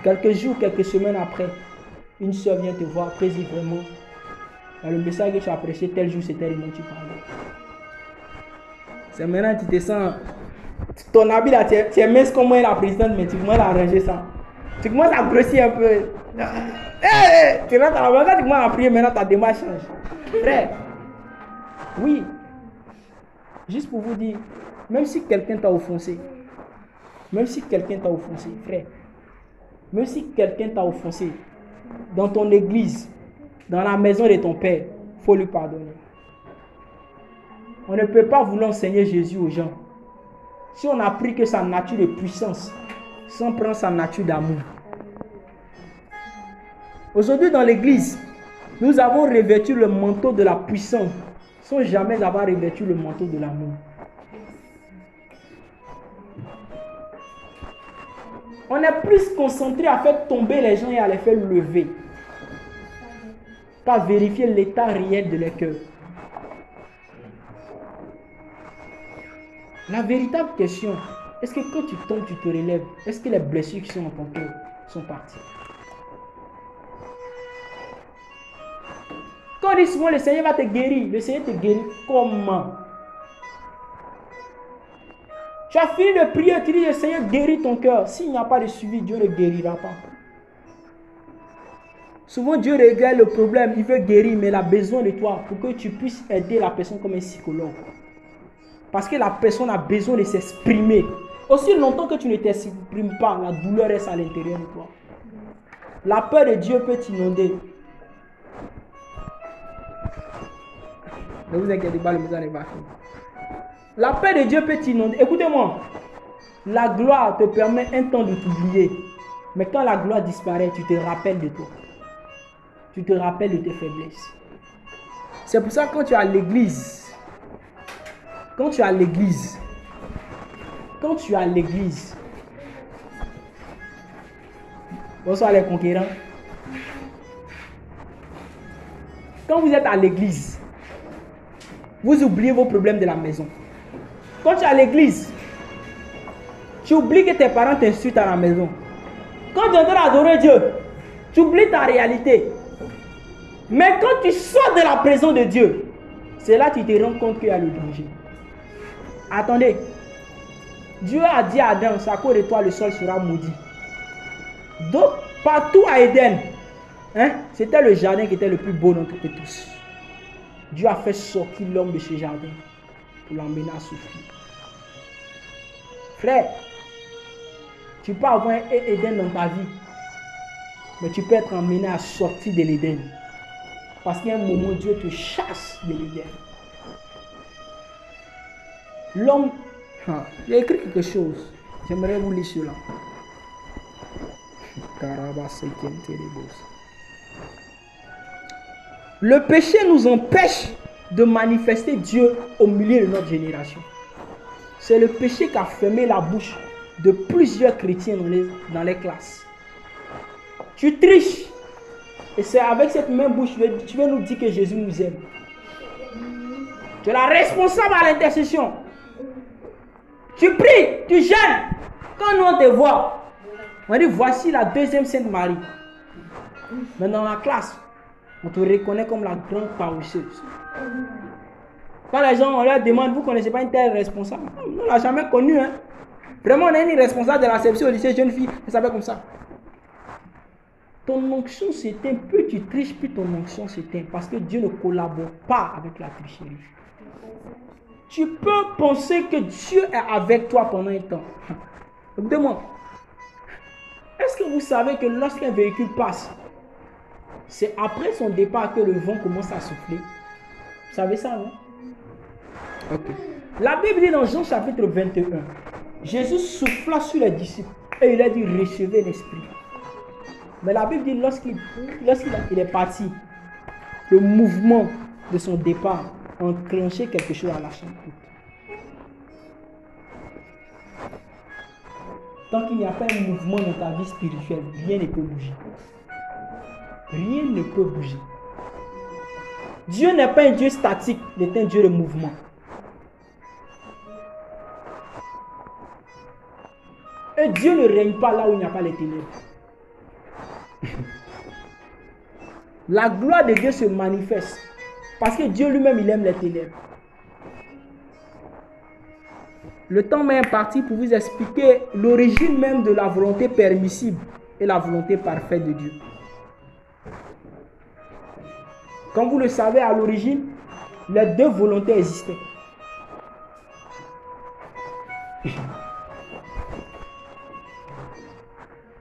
Quelques jours, quelques semaines après, une soeur vient te voir, précise vraiment. Le message que tu as prêché tel jour, c'était le dont tu parlais. C'est maintenant que tu te sens. Ton habit là, tu es mince comme moi la présidente, mais tu commences à arranger ça. Tu commences à grossir un peu. Tu rentres à la maison, tu commences à prier, maintenant ta démarche change. Frère, oui. Juste pour vous dire, même si quelqu'un t'a offensé, frère, même si quelqu'un t'a offensé, dans ton église, dans la maison de ton père, il faut lui pardonner. On ne peut pas vouloir enseigner Jésus aux gens si on a appris que sa nature de puissance, sans prendre sa nature d'amour. Aujourd'hui dans l'église, nous avons revêtu le manteau de la puissance sans jamais avoir revêtu le manteau de l'amour. On est plus concentré à faire tomber les gens et à les faire lever qu'à vérifier l'état réel de leur cœur. La véritable question, est-ce que quand tu tombes, tu te relèves? Est-ce que les blessures qui sont dans ton cœur sont parties? Quand on dit souvent le Seigneur va te guérir, le Seigneur te guérit comment? Tu as fini de prier, tu dis le Seigneur guérit ton cœur. S'il n'y a pas de suivi, Dieu ne guérira pas. Souvent Dieu regarde le problème, il veut guérir, mais il a besoin de toi pour que tu puisses aider la personne comme un psychologue. Parce que la personne a besoin de s'exprimer. Aussi longtemps que tu ne t'exprimes pas, la douleur reste à l'intérieur de toi. La peur de Dieu peut t'inonder. Ne vous inquiétez pas, le message n'est pas fini. La paix de Dieu peut t'inonder. Écoutez-moi. La gloire te permet un temps de t'oublier. Mais quand la gloire disparaît, tu te rappelles de toi. Tu te rappelles de tes faiblesses. C'est pour ça que quand tu es à l'église, bonsoir les conquérants. Quand vous êtes à l'église, vous oubliez vos problèmes de la maison. Quand tu es à l'église, tu oublies que tes parents t'insultent à la maison. Quand tu es en train d'adorer Dieu, tu oublies ta réalité. Mais quand tu sors de la présence de Dieu, c'est là que tu te rends compte qu'il y a le danger. Attendez. Dieu a dit à Adam, c'est à cause de toi le sol sera maudit. Donc, partout à Éden, c'était le jardin qui était le plus beau d'entre tous. Dieu a fait sortir l'homme de ce jardin pour l'emmener à souffrir. Frère, tu peux avoir un Éden dans ta vie, mais tu peux être emmené à sortir de l'Éden. Parce qu'il y a un moment, Dieu te chasse de l'Éden. L'homme, il a écrit quelque chose. J'aimerais vous lire cela. Le péché nous empêche de manifester Dieu au milieu de notre génération. C'est le péché qui a fermé la bouche de plusieurs chrétiens dans les classes. Tu triches. Et c'est avec cette même bouche que tu veux nous dire que Jésus nous aime. Tu es la responsable à l'intercession. Tu pries, tu jeûnes. Quand nous on te voit, on dit voici la deuxième Sainte Marie. Mais dans la classe, on te reconnaît comme la grande paresseuse. Quand les gens on leur demande, vous ne connaissez pas une telle responsable? On ne l'a jamais connue. Hein? Vraiment, on a une responsable de la réception au lycée, jeune fille, elle s'appelle comme ça. Ton onction s'éteint, plus tu triches, plus ton onction s'éteint. Parce que Dieu ne collabore pas avec la tricherie. Tu peux penser que Dieu est avec toi pendant un temps. Écoutez-moi. Est-ce que vous savez que lorsqu'un véhicule passe, c'est après son départ que le vent commence à souffler? Vous savez ça, non? Ok. La Bible dit dans Jean chapitre 21, Jésus souffla sur les disciples et il a dit recevez l'Esprit. Mais la Bible dit lorsqu'il est parti, le mouvement de son départ a enclenché quelque chose à la chambre. Tant qu'il n'y a pas un mouvement dans ta vie spirituelle, rien ne peut bouger. Rien ne peut bouger. Dieu n'est pas un Dieu statique, il est un Dieu de mouvement. Et Dieu ne règne pas là où il n'y a pas les ténèbres. La gloire de Dieu se manifeste parce que Dieu lui-même, il aime les ténèbres. Le temps m'est imparti pour vous expliquer l'origine même de la volonté permissible et la volonté parfaite de Dieu. Comme vous le savez, à l'origine, les deux volontés existaient.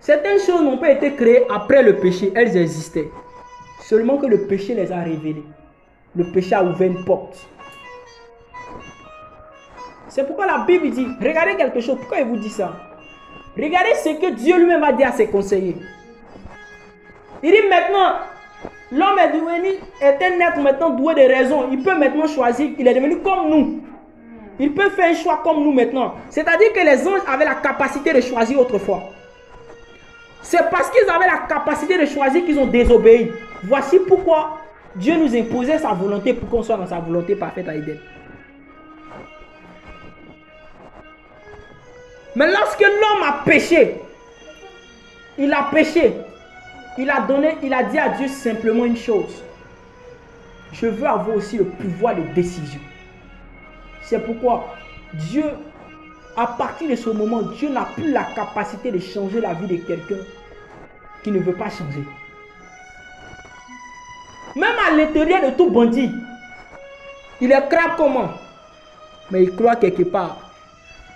Certaines choses n'ont pas été créées après le péché, elles existaient. Seulement que le péché les a révélées. Le péché a ouvert une porte. C'est pourquoi la Bible dit, regardez quelque chose, pourquoi il vous dit ça? Regardez ce que Dieu lui-même a dit à ses conseillers. Il dit maintenant, l'homme est un être maintenant doué de raison. Il peut maintenant choisir, il est devenu comme nous. Il peut faire un choix comme nous maintenant. C'est-à-dire que les anges avaient la capacité de choisir autrefois. C'est parce qu'ils avaient la capacité de choisir qu'ils ont désobéi. Voici pourquoi Dieu nous imposait sa volonté pour qu'on soit dans sa volonté parfaite à Éden. Mais lorsque l'homme a péché, il a péché, il a dit à Dieu simplement une chose. Je veux avoir aussi le pouvoir de décision. C'est pourquoi Dieu, à partir de ce moment, Dieu n'a plus la capacité de changer la vie de quelqu'un qui ne veut pas changer. Même à l'intérieur de tout bandit, il est crabe comment? Mais il croit quelque part.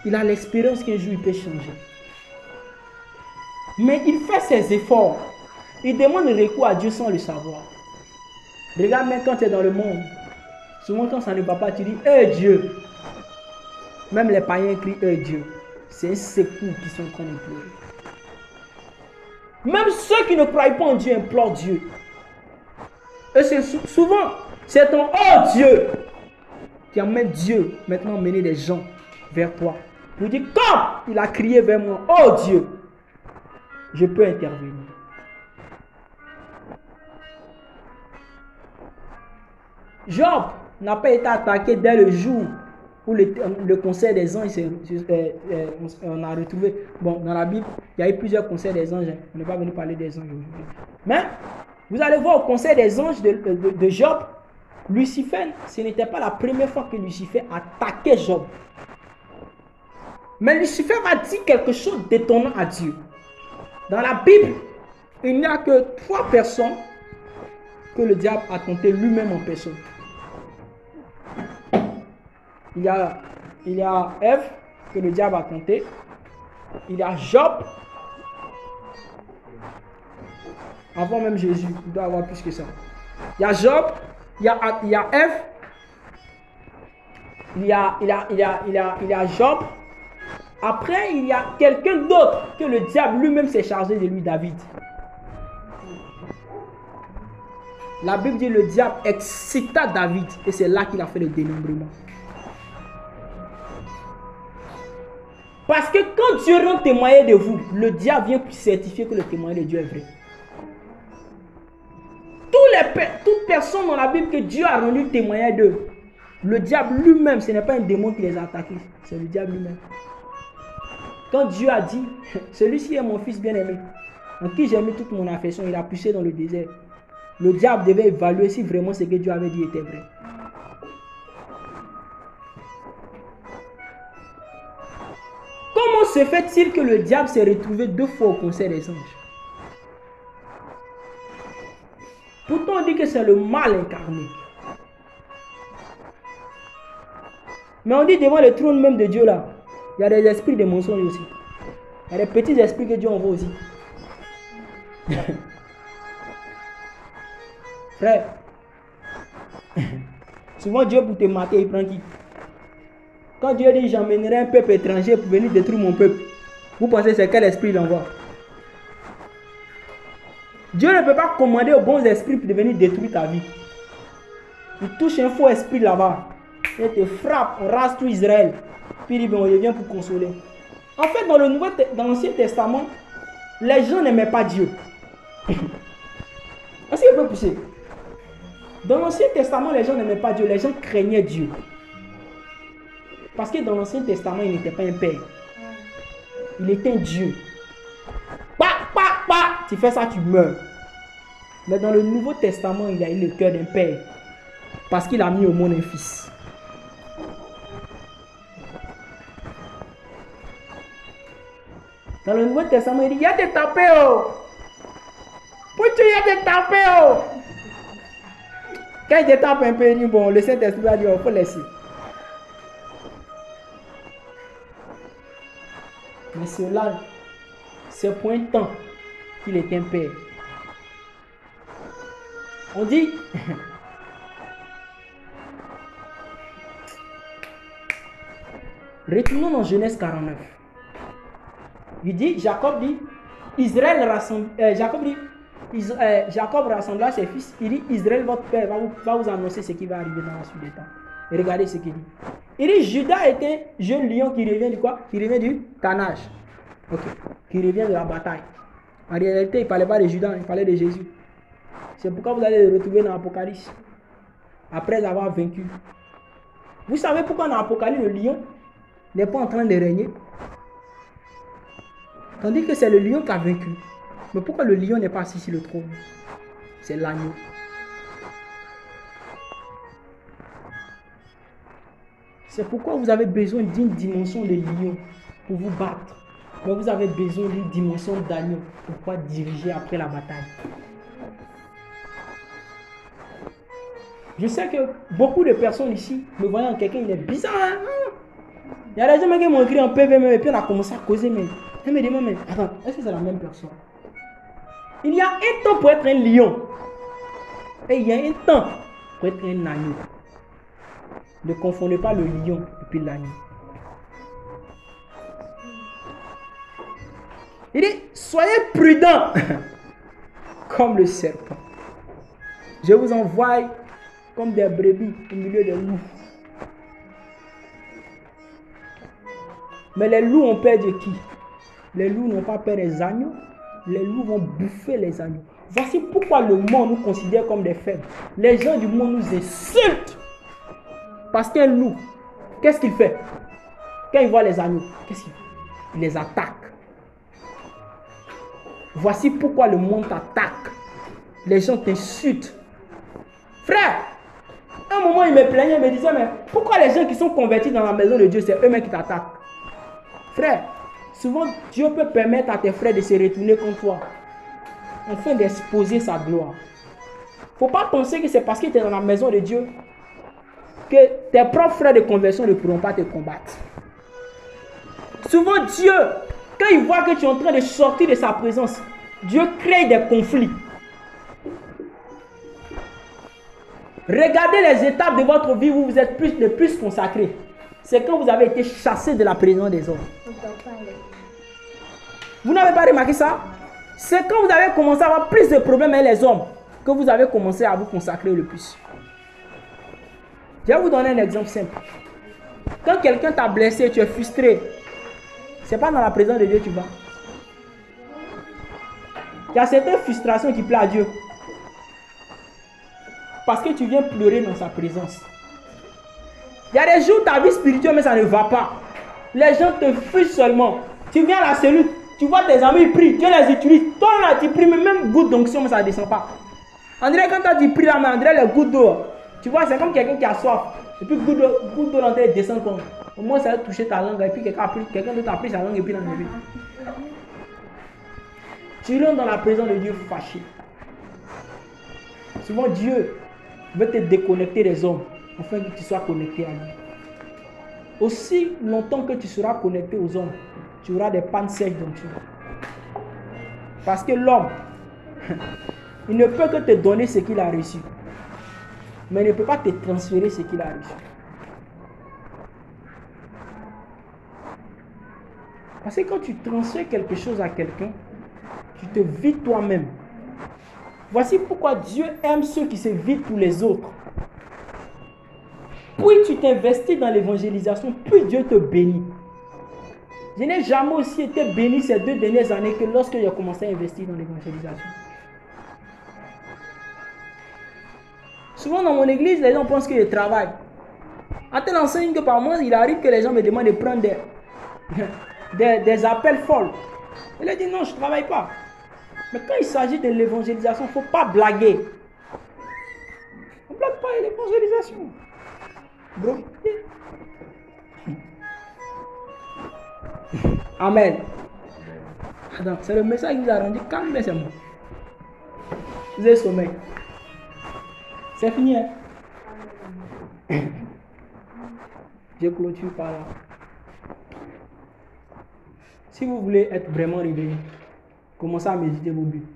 Il a l'espérance qu'un jour il peut changer. Mais il fait ses efforts. Il demande recours à Dieu sans le savoir. Regarde même quand tu es dans le monde. Souvent quand ça ne va pas, tu dis, hey Dieu. Même les païens crient, hey Dieu. C'est un secours qui sont en train d'implorer. Même ceux qui ne croient pas en Dieu implorent Dieu. Et c'est souvent, c'est ton oh Dieu qui amène Dieu maintenant mener des gens vers toi. Pour dire, comme il a crié vers moi, oh Dieu, je peux intervenir. Job n'a pas été attaqué dès le jour où le conseil des anges, on a retrouvé, bon, dans la Bible, il y a eu plusieurs conseils des anges, on n'est pas venu parler des anges aujourd'hui. Mais, vous allez voir au conseil des anges de Job, Lucifer, ce n'était pas la première fois que Lucifer attaquait Job. Mais Lucifer va dire quelque chose d'étonnant à Dieu. Dans la Bible, il n'y a que 3 personnes que le diable a tenté lui-même en personne. Il y a Ève que le diable a tenté. Il y a Job. Avant même Jésus, il doit y avoir plus que ça. Il y a Job, il y a Ève, il y a Job. Après, il y a quelqu'un d'autre que le diable lui-même s'est chargé de lui, David. La Bible dit le diable excita David et c'est là qu'il a fait le dénombrement. Parce que quand Dieu rend témoigner de vous, le diable vient pour certifier que le témoignage de Dieu est vrai. Toute personne dans la Bible que Dieu a rendu témoignage d'eux, le diable lui-même, ce n'est pas un démon qui les a attaqués, c'est le diable lui-même. Quand Dieu a dit, celui-ci est mon fils bien-aimé, en qui j'ai mis toute mon affection, il a poussé dans le désert. Le diable devait évaluer si vraiment ce que Dieu avait dit était vrai. Comment se fait-il que le diable s'est retrouvé 2 fois au conseil des anges? Pourtant on dit que c'est le mal incarné. Mais on dit devant le trône même de Dieu là, il y a des esprits de mensonge aussi. Il y a des petits esprits que Dieu envoie aussi. Frère, souvent Dieu pour te mater, il prend qui? Quand Dieu dit j'emmènerai un peuple étranger pour venir détruire mon peuple, vous pensez c'est quel esprit il envoie? Dieu ne peut pas commander aux bons esprits pour venir détruire ta vie. Il touche un faux esprit là-bas. Il te frappe, on rase tout Israël. Puis il dit, bon, il vient pour consoler. En fait, dans l'Ancien Testament, les gens n'aimaient pas Dieu. Est-ce qu'il peut pousser? Dans l'Ancien Testament, les gens n'aimaient pas Dieu. Les gens craignaient Dieu. Parce que dans l'Ancien Testament, il n'était pas un père. Il était un Dieu. Tu fais ça, tu meurs. Mais dans le Nouveau Testament, il a eu le cœur d'un père. Parce qu'il a mis au monde un fils. Dans le Nouveau Testament, il dit, il y a des tapés, oh. Pourquoi il y a des tapés, oh. Quand il tape un peu, il dit, bon, le Saint-Esprit a dit, il faut laisser. Mais cela, c'est pour un temps qu'il est un père. On dit, retournons dans Genèse 49. Il dit, Jacob dit, Jacob rassembla ses fils. Il dit, Israël, votre père, va vous annoncer ce qui va arriver dans la suite des temps. Et regardez ce qu'il dit. Il dit, Judas est un jeune lion qui revient du quoi? Qui revient du tannage. Ok. Qui revient de la bataille. En réalité, il ne parlait pas de Judas, il parlait de Jésus. C'est pourquoi vous allez le retrouver dans l'Apocalypse. Après avoir vaincu. Vous savez pourquoi dans l'Apocalypse, le lion n'est pas en train de régner? Tandis que c'est le lion qui a vaincu. Mais pourquoi le lion n'est pas assis sur le trône? C'est l'agneau. C'est pourquoi vous avez besoin d'une dimension de lion pour vous battre. Mais vous avez besoin d'une dimension d'agneau pour pouvoir diriger après la bataille. Je sais que beaucoup de personnes ici, me voyant quelqu'un, il est bizarre. Hein? Il y a des gens qui m'ont écrit en PV et puis on a commencé à causer. Mais je me demande, mais attends, est-ce que c'est la même personne? Il y a un temps pour être un lion. Et il y a un temps pour être un agneau. Ne confondez pas le lion et puis l'agneau. Il dit, soyez prudents comme le serpent. Je vous envoie comme des brebis au milieu des loups. Mais les loups ont peur de qui? Les loups n'ont pas peur des agneaux. Les loups vont bouffer les agneaux. Voici pourquoi le monde nous considère comme des faibles. Les gens du monde nous insultent. Parce qu'un loup, qu'est-ce qu'il fait? Quand il voit les agneaux, qu'est-ce qu'il fait? Il les attaque. Voici pourquoi le monde t'attaque. Les gens t'insultent. Frère, à un moment il me plaignait, il me disait, mais pourquoi les gens qui sont convertis dans la maison de Dieu, c'est eux-mêmes qui t'attaquent? Frère, souvent Dieu peut permettre à tes frères de se retourner contre toi, afin d'exposer sa gloire. Il ne faut pas penser que c'est parce que tu es dans la maison de Dieu que tes propres frères de conversion ne pourront pas te combattre. Souvent Dieu, quand il voit que tu es en train de sortir de sa présence, Dieu crée des conflits. Regardez les étapes de votre vie où vous êtes plus consacrés. C'est quand vous avez été chassé de la présence des hommes. Vous n'avez pas remarqué ça? C'est quand vous avez commencé à avoir plus de problèmes avec les hommes que vous avez commencé à vous consacrer le plus. Je vais vous donner un exemple simple. Quand quelqu'un t'a blessé, tu es frustré, c'est pas dans la présence de Dieu que tu vas. Il y a certaines frustrations qui plaisent à Dieu. Parce que tu viens pleurer dans sa présence. Il y a des jours où ta vie spirituelle, mais ça ne va pas. Les gens te frustrent seulement. Tu viens à la cellule, tu vois tes amis prient, tu les utilises. Toi là, tu pries, mais même goutte d'onction, mais ça ne descend pas. André, quand tu pries là, mais André, les gouttes d'eau, tu vois, c'est comme quelqu'un qui a soif. Et puis goutte d'eau dans tes descend comme. Au moins, ça va toucher ta langue. Et puis quelqu'un d'autre a pris sa langue et puis l'enlever. Tu rentres dans la présence de Dieu fâché. Souvent, Dieu veut te déconnecter des hommes afin que tu sois connecté à lui. Aussi longtemps que tu seras connecté aux hommes, tu auras des pannes sèches dans toi. Parce que l'homme, il ne peut que te donner ce qu'il a reçu. Mais il ne peut pas te transférer ce qu'il a reçu. Parce que quand tu transfères quelque chose à quelqu'un, tu te vides toi-même. Voici pourquoi Dieu aime ceux qui se vident pour les autres. Puis tu t'investis dans l'évangélisation, puis Dieu te bénit. Je n'ai jamais aussi été béni ces 2 dernières années que lorsque j'ai commencé à investir dans l'évangélisation. Souvent dans mon église, les gens pensent que je travaille. À telle enseigne que par moi, il arrive que les gens me demandent de prendre des appels folles. Je leur dis non, je ne travaille pas. Mais quand il s'agit de l'évangélisation, il ne faut pas blaguer. On ne blague pas à l'évangélisation. Bro. Amen. Attends, c'est le message qui vous a rendu calme, mais c'est moi. Vous avez sommeil. C'est fini, hein? Je clôture par là. Si vous voulez être vraiment réveillé, commencez à méditer vos buts.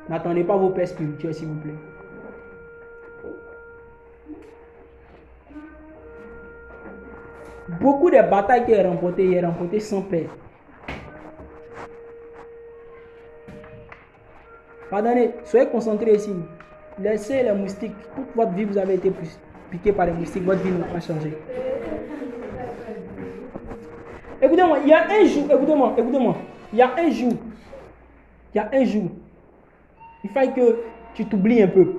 N'attendez pas vos pères spirituels, s'il vous plaît. Beaucoup de batailles qu'il a remportées sans père. Pardonnez, soyez concentrés ici. Laissez les moustiques. Toute votre vie, vous avez été piqué par les moustiques. Votre vie n'a pas changé. Écoutez-moi, il y a un jour, écoutez-moi. Il y a un jour il y a un jour, il faut que tu t'oublies un peu.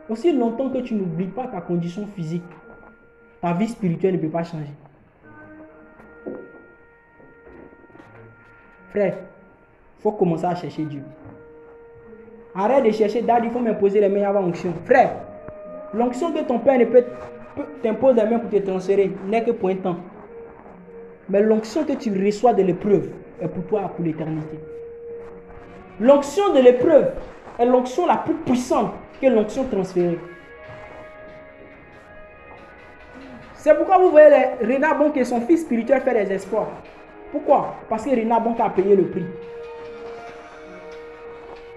Aussi longtemps que tu n'oublies pas ta condition physique, ta vie spirituelle ne peut pas changer. Frère, il faut commencer à chercher Dieu. Arrête de chercher, Dad, il faut m'imposer les mains avant l'onction. Frère, l'onction que ton père ne peut t'impose les mains pour te transférer n'est que pour un temps. Mais l'onction que tu reçois de l'épreuve est pour toi pour l'éternité. L'onction de l'épreuve est l'onction la plus puissante que l'onction transférée. C'est pourquoi vous voyez Renard Bonk et son fils spirituel faire des espoirs. Pourquoi? Parce que Renard Bonk a payé le prix.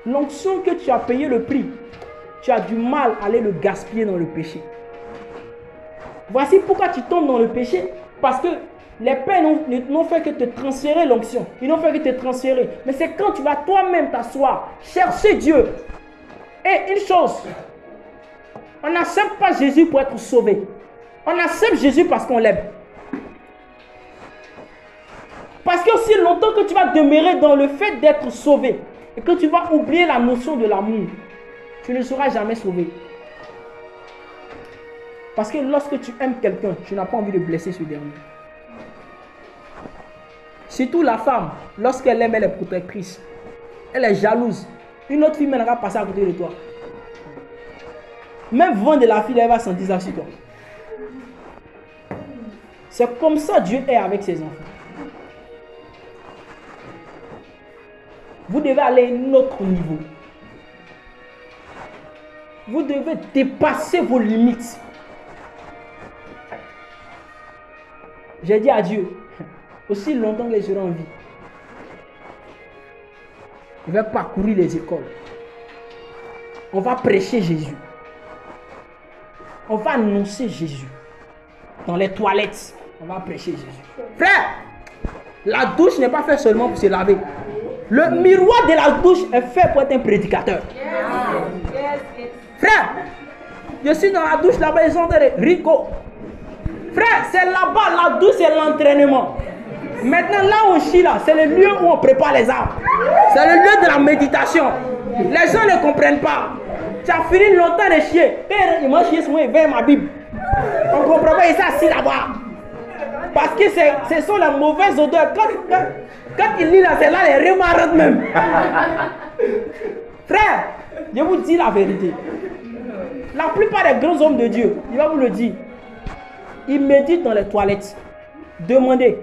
L'onction que tu as payé le prix, tu as du mal à aller le gaspiller dans le péché. Voici pourquoi tu tombes dans le péché. Parce que les pères n'ont fait que te transférer l'onction. Ils n'ont fait que te transférer. Mais c'est quand tu vas toi-même t'asseoir, chercher Dieu. Et une chose, on n'accepte pas Jésus pour être sauvé. On accepte Jésus parce qu'on l'aime. Parce que aussi longtemps que tu vas demeurer dans le fait d'être sauvé et que tu vas oublier la notion de l'amour, tu ne seras jamais sauvé. Parce que lorsque tu aimes quelqu'un, tu n'as pas envie de blesser ce dernier. Surtout la femme, lorsqu'elle aime, elle est protectrice. Elle est jalouse. Une autre fille va passer à côté de toi. Même vent de la fille, elle va sentir ça sur toi. C'est comme ça Dieu est avec ses enfants. Vous devez aller à un autre niveau. Vous devez dépasser vos limites. J'ai dit à Dieu, aussi longtemps que je serai en vie, je vais parcourir les écoles. On va prêcher Jésus. On va annoncer Jésus. Dans les toilettes, on va prêcher Jésus. Frère, la douche n'est pas faite seulement pour se laver. Le miroir de la douche est fait pour être un prédicateur. Frère, je suis dans la douche là-bas, ils sont de Rico. Frère, c'est là-bas, la douche, c'est l'entraînement. Maintenant, là où on chie là, c'est le lieu où on prépare les armes. C'est le lieu de la méditation. Les gens ne comprennent pas. Tu as fini longtemps de chier. Il m'a chié souvent vers ma Bible. On ne comprend pas, il s'est assis là-bas. Parce que ce sont les mauvaises odeurs. Quand il lit là, c'est là les remarques même. Frère, je vous dis la vérité. La plupart des grands hommes de Dieu, il va vous le dire, ils méditent dans les toilettes. Demandez.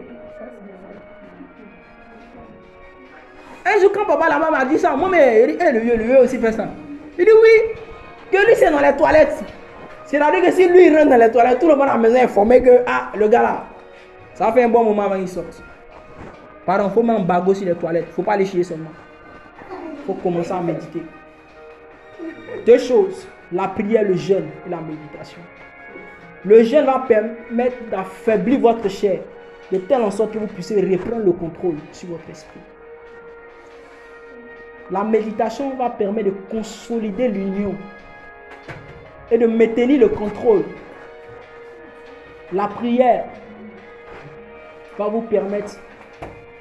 Un jour, quand papa là-bas m'a dit ça, moi, mais le vieux aussi fait ça. Il dit oui, que lui c'est dans les toilettes. C'est-à-dire que si lui il rentre dans les toilettes, tout le monde à la maison est informé que le gars là, ça fait un bon moment avant qu'il sorte. Pardon, il faut mettre un bagot sur les toilettes. Il ne faut pas aller chier seulement. Il faut commencer à méditer. Deux choses, la prière, le jeûne et la méditation. Le jeûne va permettre d'affaiblir votre chair de telle en sorte que vous puissiez reprendre le contrôle sur votre esprit. La méditation va permettre de consolider l'union et de maintenir le contrôle. La prière va vous permettre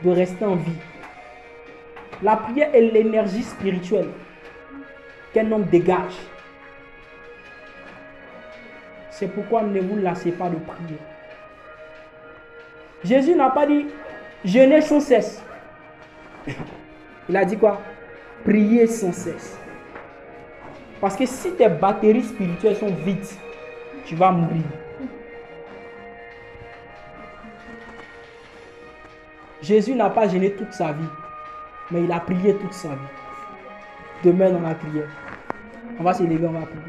de rester en vie. La prière est l'énergie spirituelle qu'un homme dégage. C'est pourquoi ne vous lassez pas de prier. Jésus n'a pas dit jeûnez sans cesse. Il a dit quoi? Priez sans cesse. Parce que si tes batteries spirituelles sont vides, tu vas mourir. Jésus n'a pas jeûné toute sa vie, mais il a prié toute sa vie. Demain dans la prière, on va se lever, on va prier.